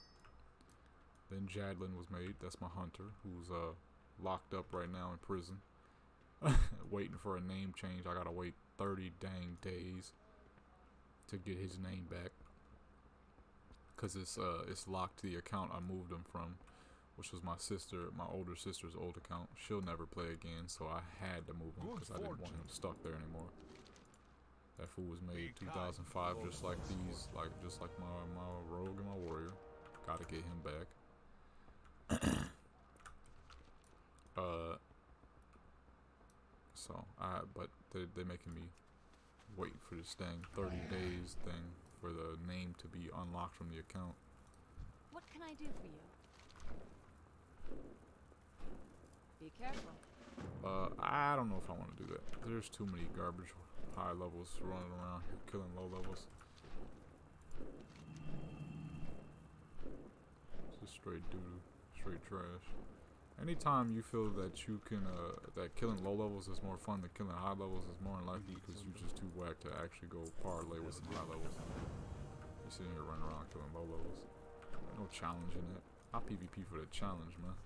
Then Jadlin was made. That's my hunter, who's locked up right now in prison. Waiting for a name change. I gotta wait 30 dang days to get his name back. Cause it's locked to the account I moved him from, which was my older sister's old account. She'll never play again, so I had to move him because I didn't want him stuck there anymore. That fool was made 2005, just like these, just like my rogue and my warrior. Gotta get him back. But they're making me wait for this dang 30 days thing for the name to be unlocked from the account. What can I do for you? Be careful. I don't know if I want to do that. There's too many garbage high levels running around here killing low levels. It's just straight doo-doo, straight trash. Anytime you feel that you can, that killing low levels is more fun than killing high levels is more than likely because you're just too whack to actually go parlay with some high levels. You're sitting here running around killing low levels. No challenge in that. I PvP for the challenge, man.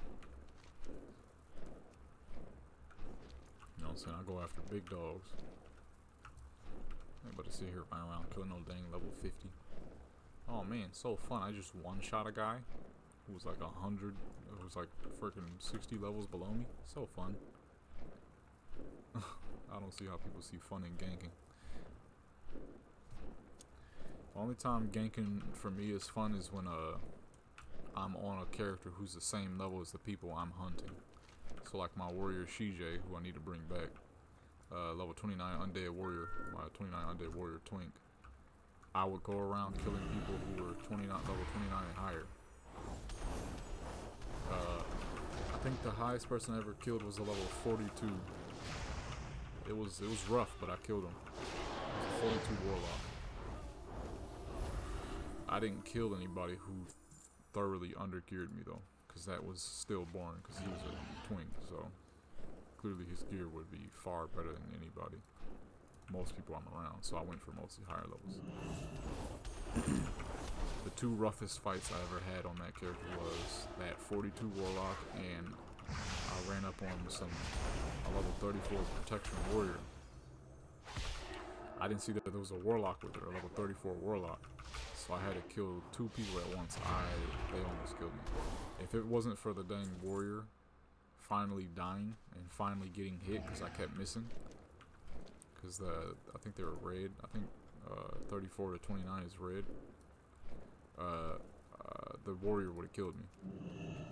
You know what I'm saying? I go after big dogs. Ain't about to sit here running around killing no dang level 50. Oh man, so fun. I just one-shot a guy who was like 100, it was like freaking 60 levels below me. So fun. I don't see how people see fun in ganking. The only time ganking for me is fun is when I'm on a character who's the same level as the people I'm hunting. So like my warrior Shijay, who I need to bring back, level 29 undead warrior, my 29 undead warrior twink. I would go around killing people who were level 29 and higher. I think the highest person I ever killed was a level 42. It was rough, but I killed him. It was a 42 warlock. I didn't kill anybody who thoroughly undergeared me though, because that was still boring because he was a twink, so clearly his gear would be far better than anybody. Most people I'm around, so I went for mostly higher levels. The two roughest fights I ever had on that character was that 42 warlock, and I ran up on a level 34 protection warrior. I didn't see that there was a warlock with it, a level 34 warlock. So I had to kill two people at once. They almost killed me. If it wasn't for the dang warrior finally dying and finally getting hit because I kept missing, because I think they were red. I think 34 to 29 is red. The warrior would have killed me.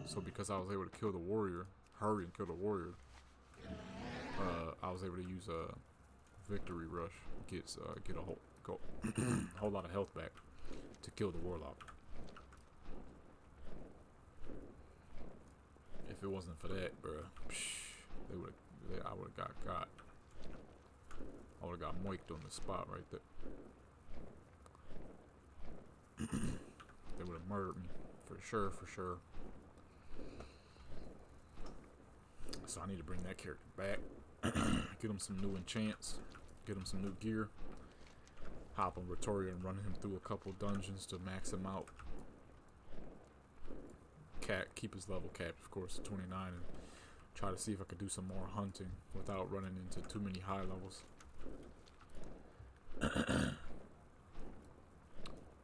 So because I was able to kill the warrior, hurry and kill the warrior, I was able to use a victory rush, get a whole lot of health back to kill the warlock. If it wasn't for that, bruh, I would have got. I would've got moiked on the spot right there. They would've murdered me. For sure, for sure. So I need to bring that character back. Get him some new enchants. Get him some new gear. Hop on Ratoria and run him through a couple dungeons to max him out. Keep his level capped, of course, at 29, and try to see if I could do some more hunting without running into too many high levels.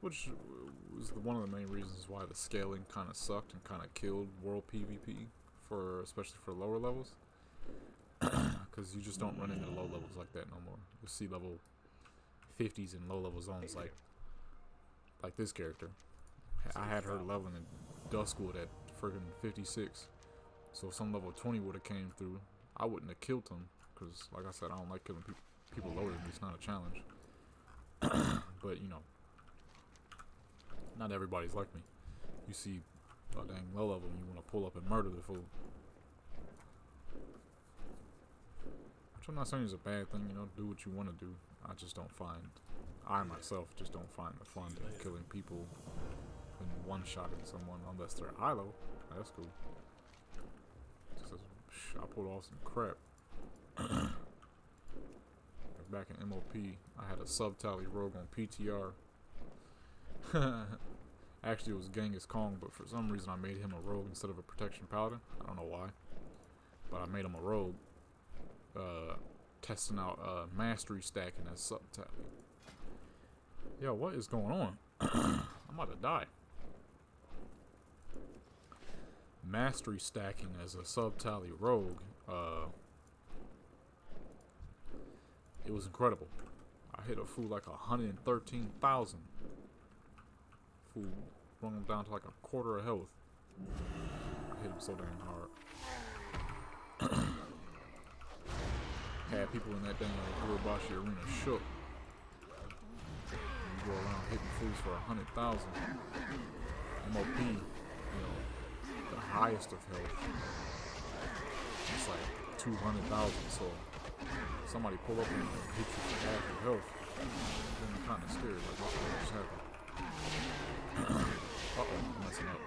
Which was one of the main reasons why the scaling kind of sucked and kind of killed world PvP, especially for lower levels. Because you just don't run into low levels like that no more. You see level 50s in low level zones like this character. I had her leveling in Duskwood at friggin' 56. So if some level 20 would have came through, I wouldn't have killed him. Because like I said, I don't like killing people lower than me. It's not a challenge. But you know, not everybody's like me. You see a dang low level and you want to pull up and murder the fool. Which I'm not saying is a bad thing, you know, do what you want to do. I myself just don't find the fun in killing people and one-shotting someone unless they're Ryleigh. That's cool. I pulled off some crap. Back in MOP, I had a sub-tally rogue on PTR. Actually, it was Genghis Kong, but for some reason I made him a rogue instead of a protection paladin. I don't know why, but I made him a rogue. Testing out mastery stacking as sub-tally. Yo, what is going on? I'm about to die. Mastery stacking as a sub-tally rogue. It was incredible. I hit a fool like 113,000. Fool brought him down to like a quarter of health. I hit him so dang hard. Had people in that dang Gurabashi arena shook. You go around hitting fools for 100,000. MOP, you know, the highest of health. It's like 200,000. So somebody pull up and hit you for half your health. Then you're kind of scared. Like, what just happened? Uh-oh, I'm messing up.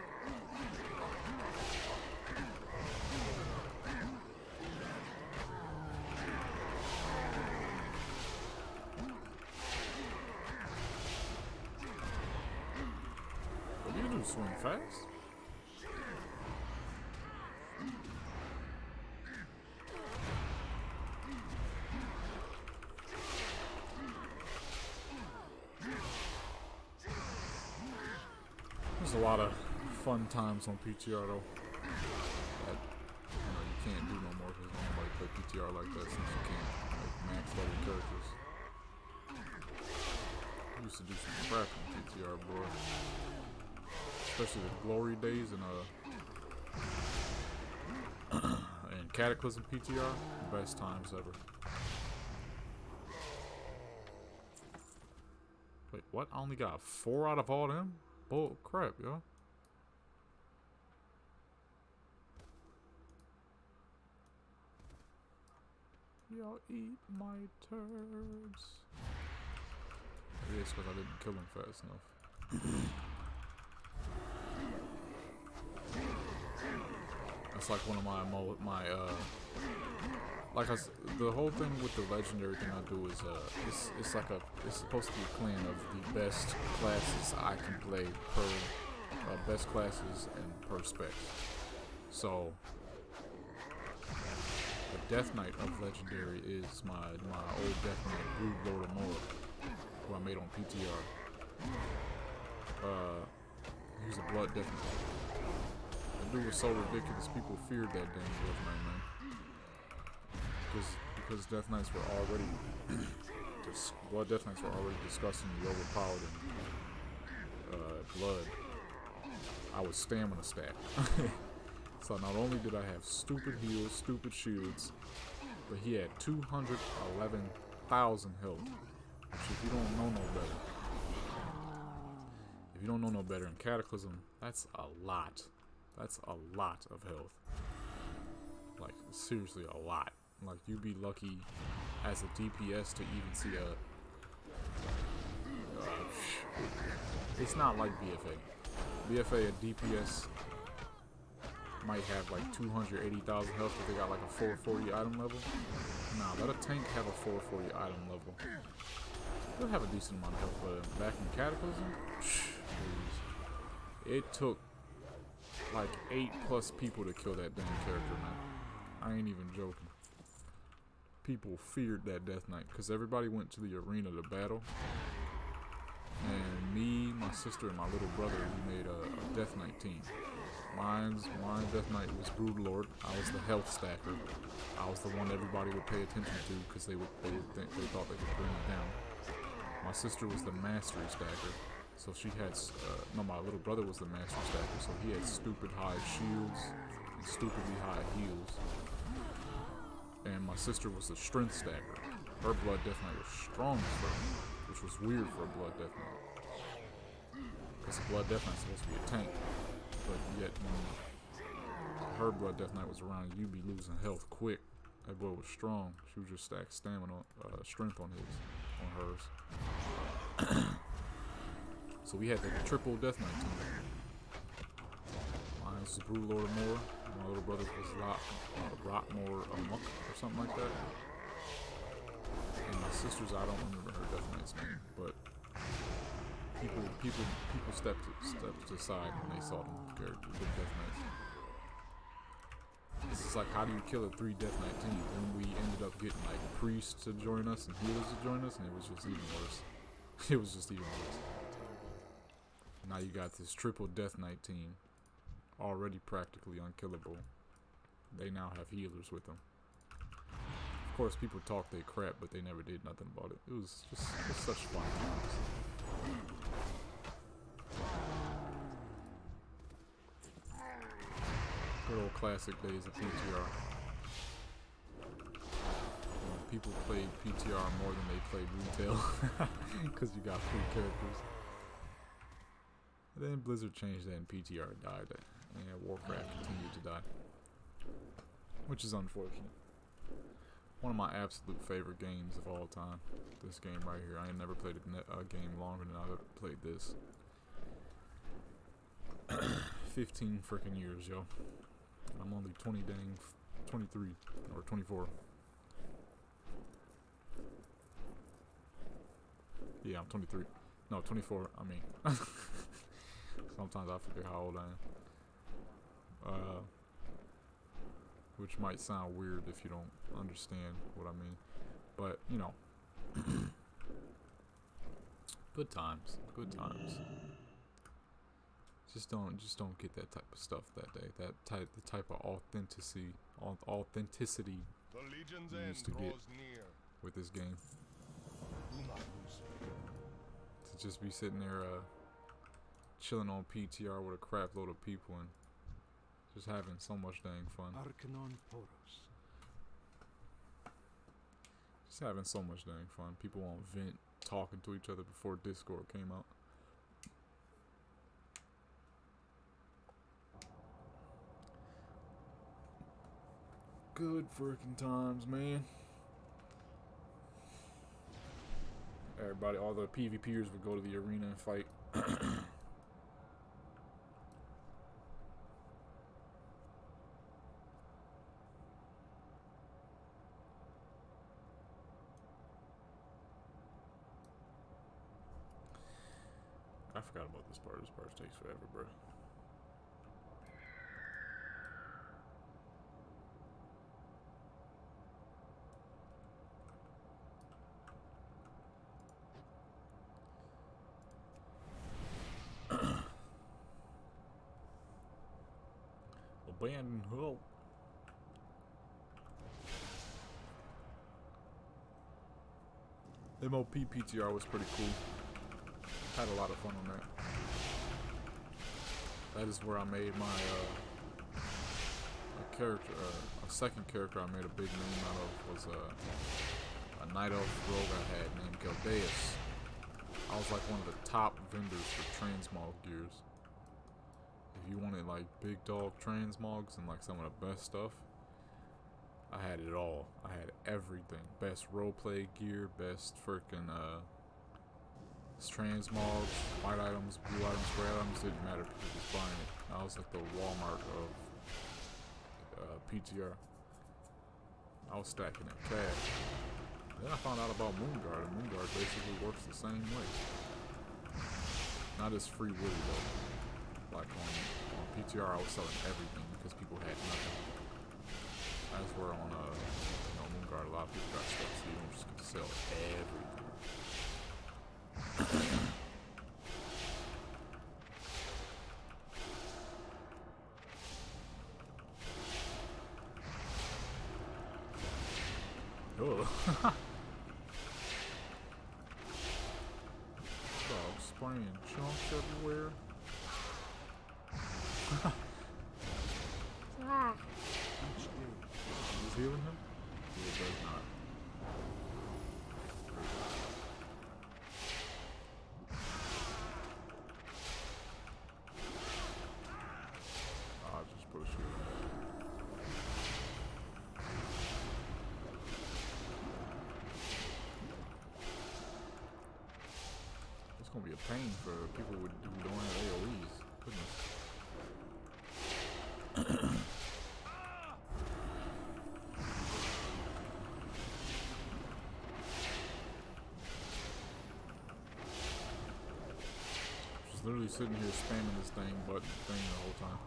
What do you do, swing fast? There's a lot of fun times on PTR though that you can't do no more because nobody play PTR like that since you can't make max level characters. I used to do some crap on PTR, boy. Especially the glory days and Cataclysm PTR, best times ever. Wait, what? I only got 4 out of all them? Bull crap, yo. Y'all eat my turds. Maybe it's because I didn't kill him fast enough. That's like one of the whole thing with the legendary thing I do is it's supposed to be a clan of the best classes I can play per best classes and per spec. So the Death Knight of legendary is my old Death Knight Brood Lord of Nord, who I made on PTR. He's a blood Death Knight. The dude was so ridiculous, people feared that dang Death Knight, man. Because Death Knights were already Death Knights were already disgustingly overpowered in blood. I was stamina stack. So not only did I have stupid heals, stupid shields, but he had 211,000 health. Which if you don't know no better, in Cataclysm, that's a lot. That's a lot of health. Like seriously, a lot. Like you'd be lucky as a DPS to even see a. It's not like BFA. BFA, a DPS might have like 280,000 health if they got like a 440 item level. Nah, let a tank have a 440 item level. They'll have a decent amount of health, but back in Cataclysm, it took like 8+ people to kill that damn character, man. I ain't even joking. People feared that Death Knight because everybody went to the arena to battle. And me, my sister, and my little brother, we made a Death Knight team. My Death Knight was Broodlord. I was the health stacker. I was the one everybody would pay attention to because they thought they could bring me down. My sister was the mastery stacker, so she had. No, my little brother was the mastery stacker, so he had stupid high shields and stupidly high heals. And my sister was the strength stacker. Her Blood Death Knight was strong as fuck, which was weird for a Blood Death Knight. Because a Blood Death Knight's supposed to be a tank. But yet, when her Blood Death Knight was around, you'd be losing health quick. That boy was strong. She would just stack stamina, strength on hers. So we had the triple Death Knight team. Mine was Broodlord Moore. My little brother was Rockmore Amok or something like that. And my sister's, I don't remember her Death Knight's name, but people stepped aside when they saw them characters, the Death Knights. This is like, how do you kill a 3 Death Knight team? And we ended up getting like priests to join us and healers to join us, and it was just even worse. It was just even worse. Now you got this triple Death Knight team, already practically unkillable. They now have healers with them. Of course, people talk they crap, but they never did nothing about it. It was just such fun times. Good old classic days of PTR. People played PTR more than they played retail because you got free characters. And then Blizzard changed that and PTR died, and Warcraft continued to die, which is unfortunate. One of my absolute favorite games of all time. This game right here. I ain't never played a game longer than I've ever played this. 15 freaking years, yo. I'm only 23 or 24. Yeah, I'm 23. No, 24. I mean, sometimes I forget how old I am. Which might sound weird if you don't understand what I mean, but you know, good times, good times. Just don't get that type of stuff that day. The type of authenticity The legion's you end used to get draws near. with this game. Do not lose faith. To just be sitting there, chilling on PTR with a crap load of people and just having so much dang fun. Arcanon Poros. Just having so much dang fun. People on Vent talking to each other before Discord came out. Good freaking times, man. Everybody, all the PvPers would go to the arena and fight. I forgot about this part. This part takes forever, bro. Abandoned hull. MOP PTR was pretty cool. Had a lot of fun on that. That is where I made my a second character I made a big name out of was a night elf rogue I had named Geldeus. I was like one of the top vendors for transmog gears. If you wanted like big dog transmogs and like some of the best stuff, I had it all. I had everything. Best roleplay gear, best freaking transmogs, white items, blue items, gray items, didn't matter, people was buying it. I was like the Walmart of PTR. I was stacking it cash. Then I found out about Moonguard, and Moonguard basically works the same way. Not as free willy though. Like on PTR I was selling everything because people had nothing. That's where on Moonguard a lot of people got stuff, so you don't just get to sell everything. Oh. Dog spraying chunks everywhere. Is healing him? Yeah, it does not. I'll just put a shield on. It's gonna be a pain for people who don't have AoEs. Goodness. Literally sitting here spamming this button thing the whole time.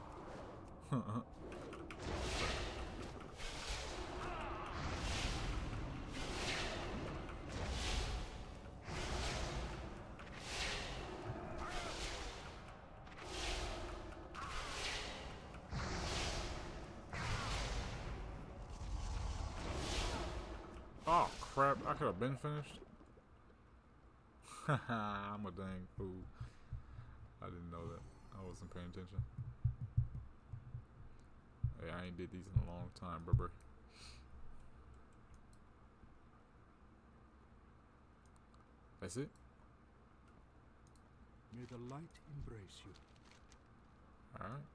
Oh crap, I could have been finished. I'm a dang fool. I didn't know that. I wasn't paying attention. Hey, I ain't did these in a long time, brother. That's it? May the light embrace you. Alright.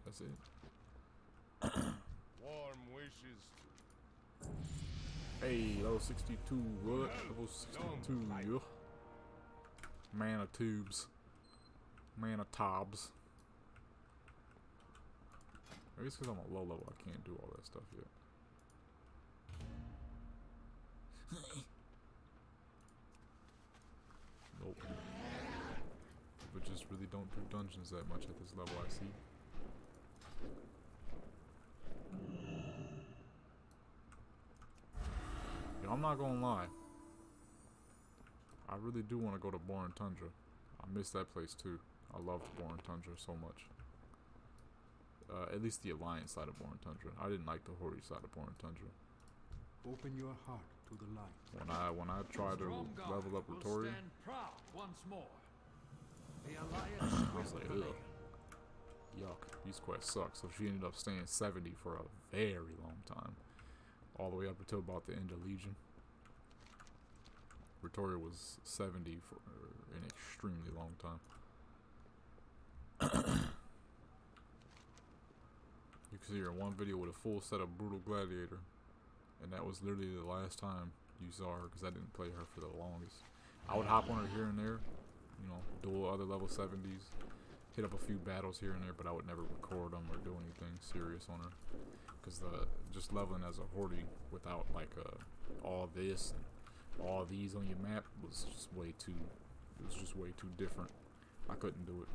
That's it. Warm wishes to Hey, level 62. What? Level 62, yo. Man of tubes. Man of tobs. Maybe it's because I'm a low level, I can't do all that stuff yet. Nope. But just really don't do dungeons that much at this level, I see. Yo, I'm not gonna lie. I really do want to go to Bourne Tundra. I miss that place too. I loved Bourne Tundra so much. At least the Alliance side of Bourne Tundra. I didn't like the Horde side of Bourne Tundra. Open your heart to the light. When I tried to level up Ritoria, Stand proud once more. The Alliance I was like, will ugh. Yuck, these quests suck. So she ended up staying 70 for a very long time. All the way up until about the end of Legion. Ritoria was 70 for an extremely long time. You can see her in one video with a full set of Brutal Gladiator. And that was literally the last time you saw her because I didn't play her for the longest. I would hop on her here and there, you know, duel other level 70s, hit up a few battles here and there, but I would never record them or do anything serious on her. Because just leveling as a Horde without like all this and all these on your map was just way too, it was just way too different. I couldn't do it.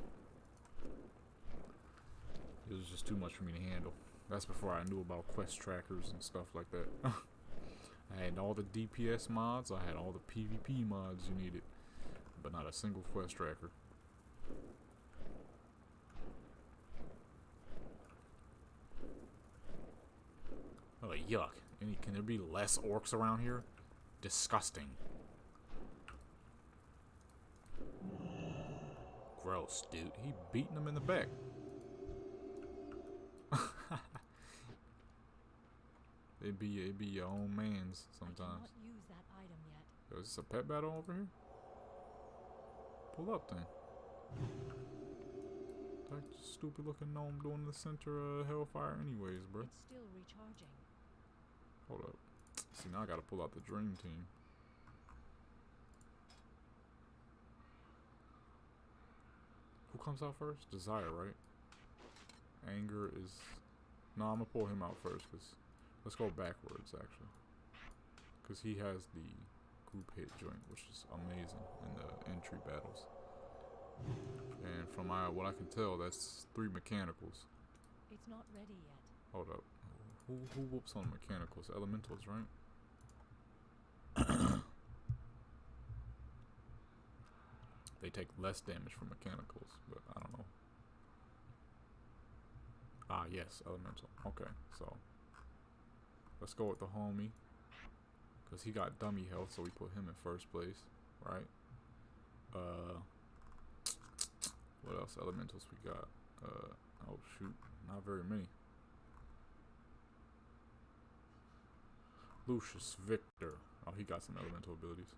It was just too much for me to handle. That's before I knew about quest trackers and stuff like that. I had all the DPS mods, I had all the PvP mods you needed, but not a single quest tracker. Oh, yuck. Can there be less orcs around here? Disgusting. Gross, dude. He beating them in the back. It'd be your own man's sometimes. I cannot use that item yet. Yo, is this a pet battle over here? Pull up then. That stupid looking gnome doing the center of Hellfire anyways, bro. It's still recharging. Hold up. See, now I gotta pull out the dream team. Who comes out first? Desire, right? Anger is... No, I'm gonna pull him out first, because... Let's go backwards, actually. Because he has the group hit joint, which is amazing in the entry battles. And from what I can tell, that's 3 mechanicals. It's not ready yet. Hold up. Who whoops on mechanicals? Elementals, right? They take less damage from mechanicals, but I don't know. Ah, yes, elemental. Okay, so let's go with the homie, because he got dummy health, so we put him in first place, right? What else elementals we got? Oh shoot, not very many. Lucius Victor. Oh, he got some elemental abilities.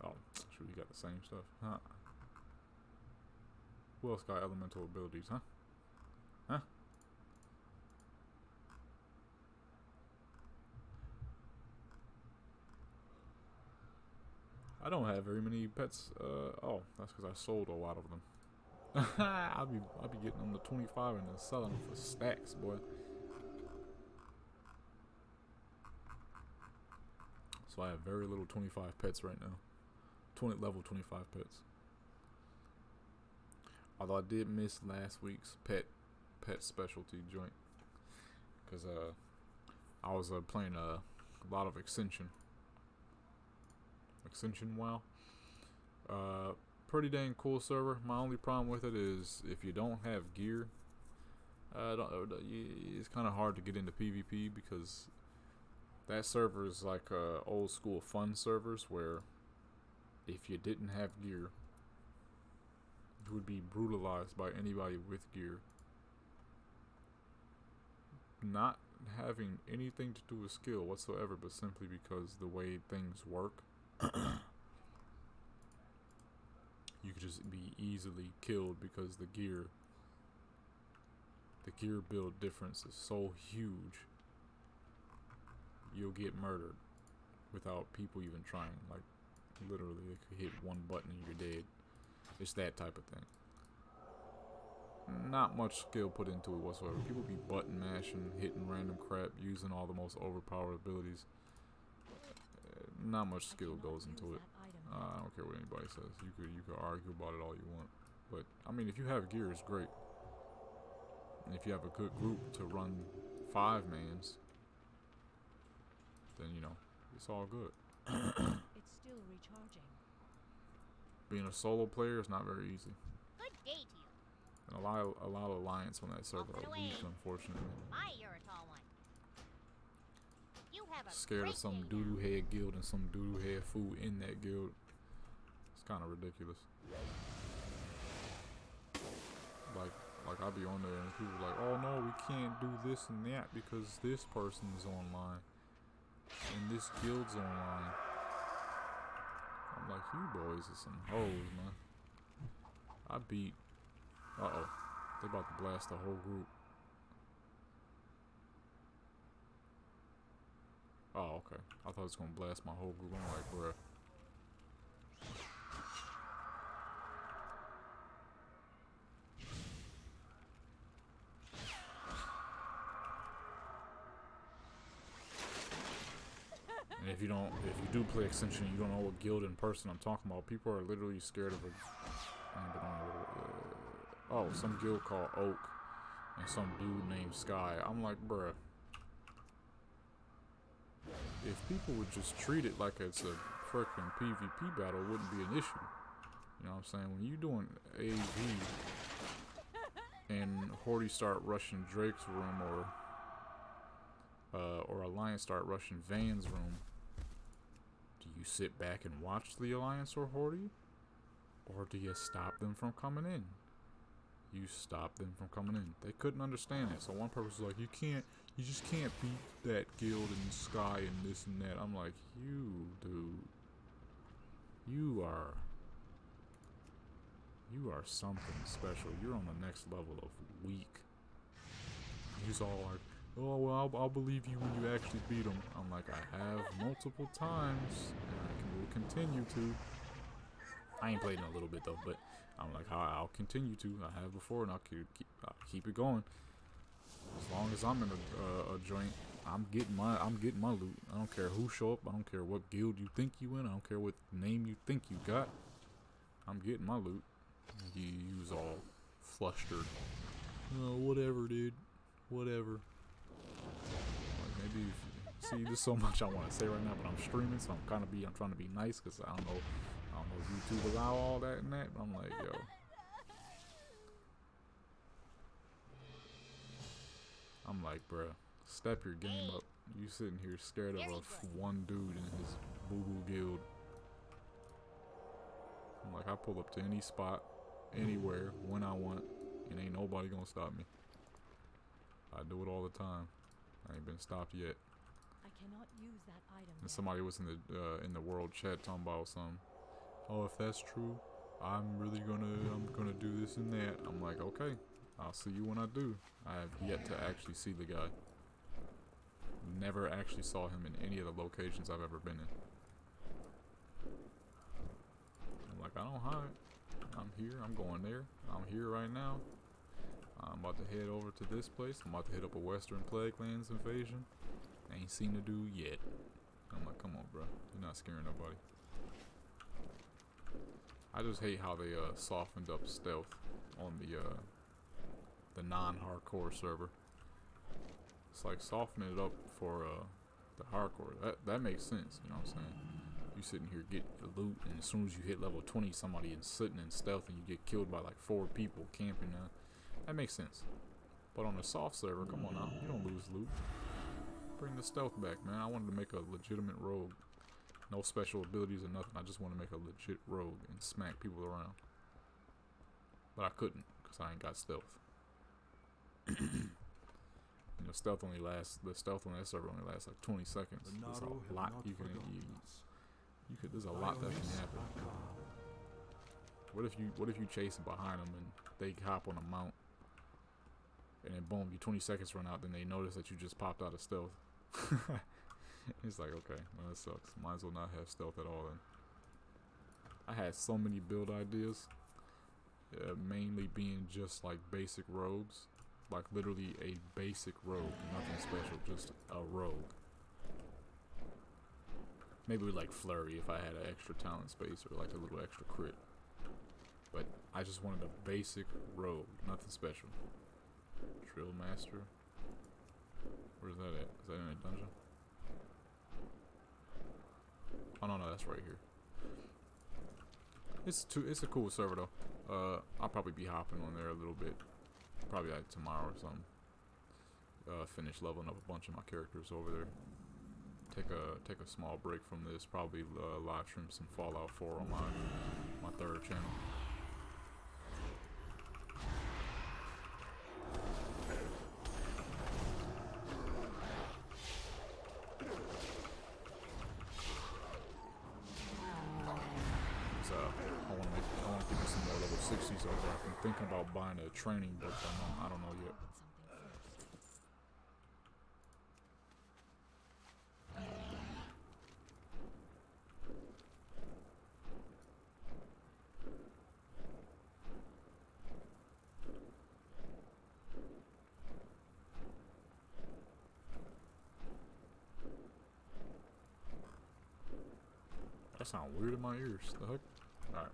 Oh, shoot, he got the same stuff. Huh? Who else got elemental abilities, huh? Huh? I don't have very many pets. Oh, that's because I sold a lot of them. I'll be getting them to 25 and then selling them for stacks, boy. So I have very little 25 pets right now. Level 25 pets. Although I did miss last week's pet specialty joint, because I was playing a lot of Extension WoW. Pretty dang cool server. My only problem with it is if you don't have gear, it's kind of hard to get into PvP, because that server is like old school fun servers where if you didn't have gear, you would be brutalized by anybody with gear. Not having anything to do with skill whatsoever, but simply because the way things work, you could just be easily killed because the gear build difference is so huge. You'll get murdered without people even trying. Like, literally, they could hit one button and you're dead. It's that type of thing. Not much skill put into it whatsoever. People be button mashing, hitting random crap, using all the most overpowered abilities. Not much skill goes into it. I don't care what anybody says. You could argue about it all you want. But, I mean, if you have gear, it's great. And if you have a good group to run 5-mans, then, you know, it's all good. It's still recharging. Being a solo player is not very easy. Good day to you. And a lot of alliance on that server Off and are away. weak, unfortunately. My Eritol one. You have a Scared great of some day doo-doo now. head guild and some doo-doo head fool in that guild. It's kind of ridiculous. Like I be on there and people like, oh no, we can't do this and that because this person's online and this guild's online. I'm like, you boys are some hoes, man. I beat. Uh-oh. They about to blast the whole group. Oh, okay. I thought it was gonna blast my whole group. I'm like, bruh. And if you do play Extension, you don't know what guild in person I'm talking about. People are literally scared of some guild called Oak and some dude named Sky. I'm like, bruh. If people would just treat it like it's a freaking PvP battle, it wouldn't be an issue. You know what I'm saying? When you doing AV and Hordy start rushing Drake's room or Alliance start rushing Van's room, do you sit back and watch the Alliance or Hordy? Or do you stop them from coming in? You stop them from coming in. They couldn't understand it. So one person was like, you just can't beat that guild in the sky and this and that. I'm like, you dude. You are something special. You're on the next level of weak. He's all like, oh well, I'll believe you when you actually beat him. I'm like, I have multiple times, and will continue to. I ain't played in a little bit though, but I'm like, I'll continue to. I have before, and I'll keep it going. As long as I'm in a joint, I'm getting my loot. I don't care who show up. I don't care what guild you think you in. I don't care what name you think you got. I'm getting my loot. You was all flustered. Oh, whatever, dude. Whatever. Like maybe see, there's so much I want to say right now, but I'm streaming, so I'm trying to be nice because I don't know if YouTube allow all that and that. But I'm like, yo. I'm like, bruh, step your game up. You sitting here scared of one dude in his boo-boo guild. I'm like, I pull up to any spot, anywhere, when I want, and ain't nobody gonna stop me. I do it all the time. I ain't been stopped yet. I cannot use that item. And somebody was in the world chat talking about something. Oh, if that's true, I'm gonna do this and that. I'm like, okay, I'll see you when I do. I have yet to actually see the guy. Never actually saw him in any of the locations I've ever been in. I'm like, I don't hide. I'm here. I'm going there. I'm here right now. I'm about to head over to this place. I'm about to hit up a Western Plaguelands invasion. Ain't seen the dude yet. I'm like, come on, bro. You're not scaring nobody. I just hate how they softened up stealth on the non-hardcore server. It's like softening it up for the hardcore. That makes sense, you know what I'm saying? You sitting here get the loot, and as soon as you hit level 20, somebody is sitting in stealth, and you get killed by like 4 people camping. That makes sense. But on a soft server, come on now, you don't lose loot. Bring the stealth back, man. I wanted to make a legitimate rogue. No special abilities or nothing. I just want to make a legit rogue and smack people around. But I couldn't, because I ain't got stealth. You know, the stealth on that server only lasts like 20 seconds. There's a lot you can there's a lot that can happen. What if you chasing behind them and they hop on a mount, and then boom, you 20 seconds run out, then they notice that you just popped out of stealth. It's like, okay, well, that sucks. Might as well not have stealth at all then. I had so many build ideas, mainly being just like basic rogues. Like literally a basic rogue, nothing special, just a rogue. Maybe like flurry if I had an extra talent space or like a little extra crit. But I just wanted a basic rogue, nothing special. Drill master. Where's that at? Is that in a dungeon? Oh no, that's right here. It's a cool server though. I'll probably be hopping on there a little bit. Probably like tomorrow or something. Finish leveling up a bunch of my characters over there. Take a small break from this. Probably live stream some Fallout 4 on my third channel. So I want to give you some more level 60s over there. I've been thinking about buying a training book. I don't know yet. That sounds weird in my ears. The heck? Alright.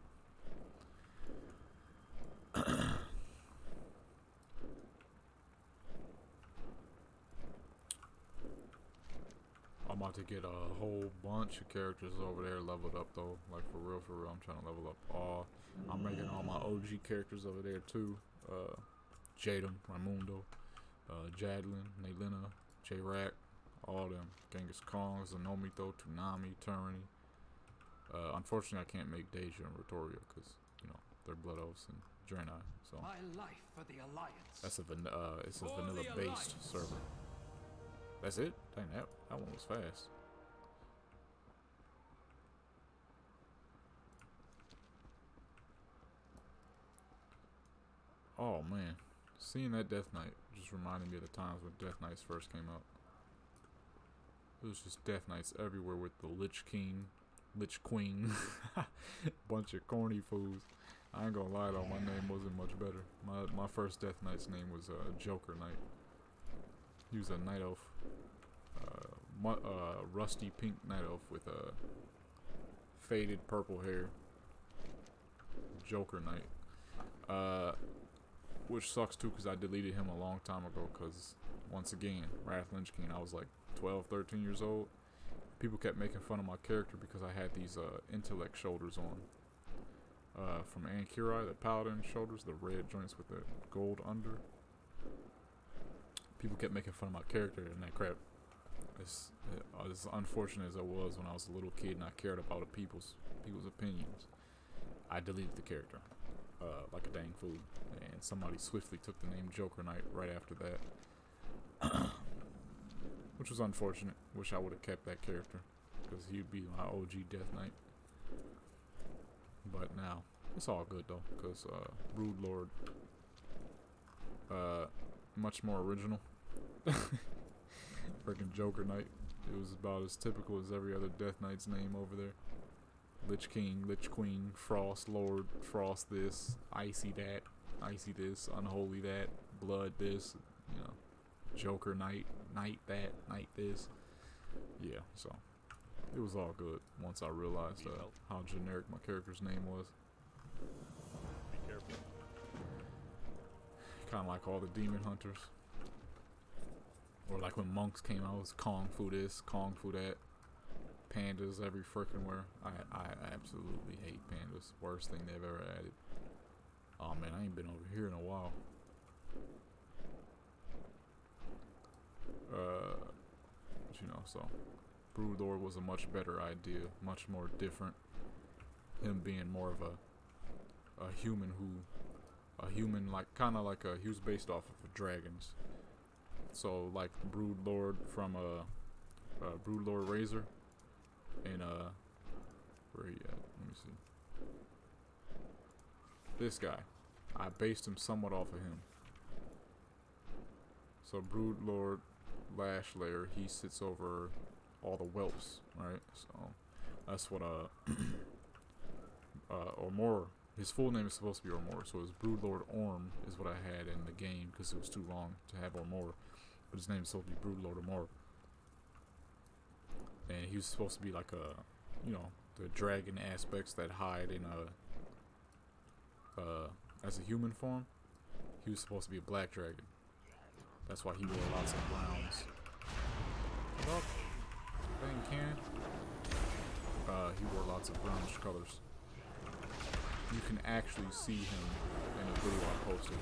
I'm about to get a whole bunch of characters over there leveled up though. Like for real, I'm trying to level up all. I'm making all my OG characters over there too. Jadam, Raimundo, Jadlin, Naylina, J-Rack, all them. Genghis Kong, Zenomito, Toonami, Tyranny. Unfortunately, I can't make Deja and Ritoria because, you know, they're Blood Oaths and Draenei. So My life for the Alliance. that's it's a vanilla-based server. That's it? Dang, that one was fast. Oh man, Seeing that Death Knight just reminded me of the times when Death Knights first came out. It was just Death Knights everywhere with the Lich King, Lich Queen, bunch of corny fools. I ain't gonna lie though, my name wasn't much better. My first Death Knight's name was Joker Knight. He was a night elf, rusty pink night elf with faded purple hair. Joker Knight. Which sucks too, because I deleted him a long time ago, because once again, Ryleigh King, I was like 12, 13 years old. People kept making fun of my character because I had these intellect shoulders on. From Ankirai, the paladin shoulders, the red joints with the gold under. People kept making fun of my character and that crap. As unfortunate as I was when I was a little kid and I cared about people's opinions, I deleted the character like a dang fool, and somebody swiftly took the name Joker Knight right after that, which was unfortunate. Wish I would have kept that character, because he'd be my OG Death Knight. But now it's all good though, because Brood Lord, much more original. Freaking Joker Knight. It was about as typical as every other Death Knight's name over there. Lich King, Lich Queen, Frost Lord, Frost this, Icy that, Icy this, Unholy that, Blood this, you know, Joker Knight, Knight that, Knight this. Yeah, so it was all good once I realized how generic my character's name was. Be careful. Kind of like all the demon hunters. Or like when monks came out, it was Kung Fu this, Kung Fu that. Pandas every frickin' where. I absolutely hate pandas. Worst thing they've ever added. Oh man, I ain't been over here in a while. But you know, so Brood Lord was a much better idea, much more different. Him being more of a human like kind of like he was based off of dragons. So like Brood Lord from Brood Lord Razor. And where he at? Let me see. This guy, I based him somewhat off of him. So Brood Lord Lash Lair, he sits over all the whelps, right? So that's what Ormor. His full name is supposed to be Ormor, so his Brood Lord Orm is what I had in the game because it was too long to have Ormor, but his name is supposed to be Brood Lord Ormor. And he was supposed to be like you know, the dragon aspects that hide in as a human form. He was supposed to be a black dragon. That's why he wore lots of browns. What up? Dang can. He wore lots of brownish colors. You can actually see him in a video I posted.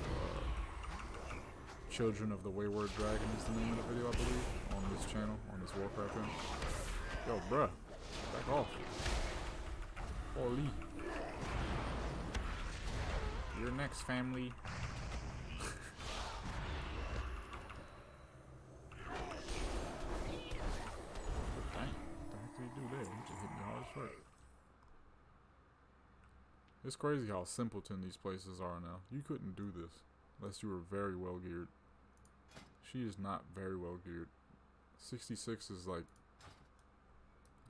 Children of the Wayward Dragon is the name of the video, I believe, on this channel, on this Warcraft channel. Yo, bruh, back off. Holy. Your next, family. Dang, what did he do there? He just hit me hard as fuck. It's crazy how simpleton these places are now. You couldn't do this unless you were very well geared. She is not very well geared. 66 is like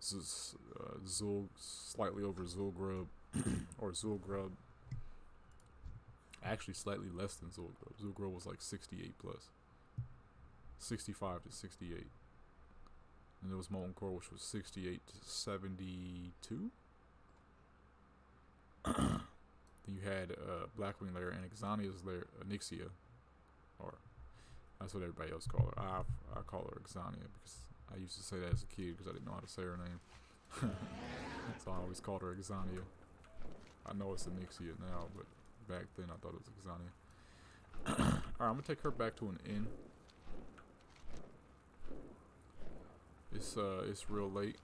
Zul, slightly over Zulgrub, or Zulgrub. Actually, slightly less than Zulgrub. Zulgrub was like 68 plus, 65 to 68, and there was Molten Core, which was 68 to 72. Then you had Blackwing Lair and Exania's Lair, Nyxia, or that's what everybody else call her. I call her Exania because I used to say that as a kid because I didn't know how to say her name. So I always called her Exania. I know it's a Nyxia now, but back then I thought it was Exania. Alright, I'm gonna take her back to an inn. It's real late.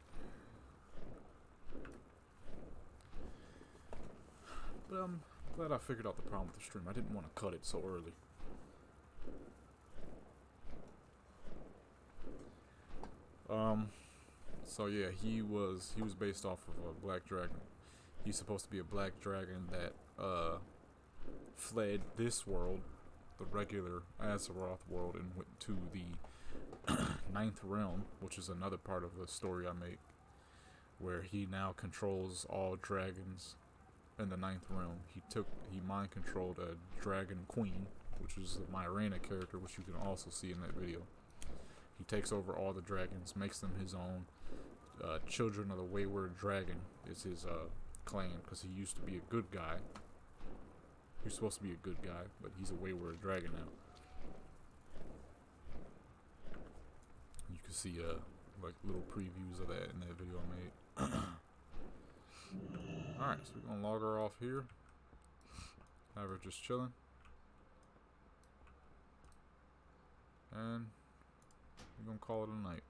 But I'm glad I figured out the problem with the stream. I didn't want to cut it so early. So yeah, he was based off of a black dragon. He's supposed to be a black dragon that fled this world the regular Azeroth world and went to the ninth realm, which is another part of the story I make, where he now controls all dragons in the ninth realm. He mind controlled a dragon queen, which is the Myrena character, which you can also see in that video. He takes over all the dragons, makes them his own. Children of the Wayward Dragon is his clan, because he used to be a good guy. He's supposed to be a good guy, but he's a wayward dragon now. You can see like little previews of that in that video I made. Alright, so we're gonna log her off here. Have her just chilling. And we're gonna call it a night.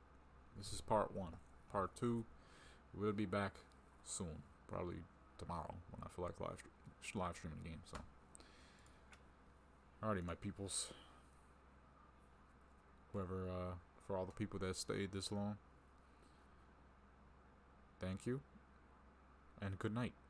This is part 1. Part 2, we'll be back soon. Probably tomorrow when I feel like live streaming the game. So, alrighty, my peoples. Whoever, for all the people that stayed this long, thank you, and good night.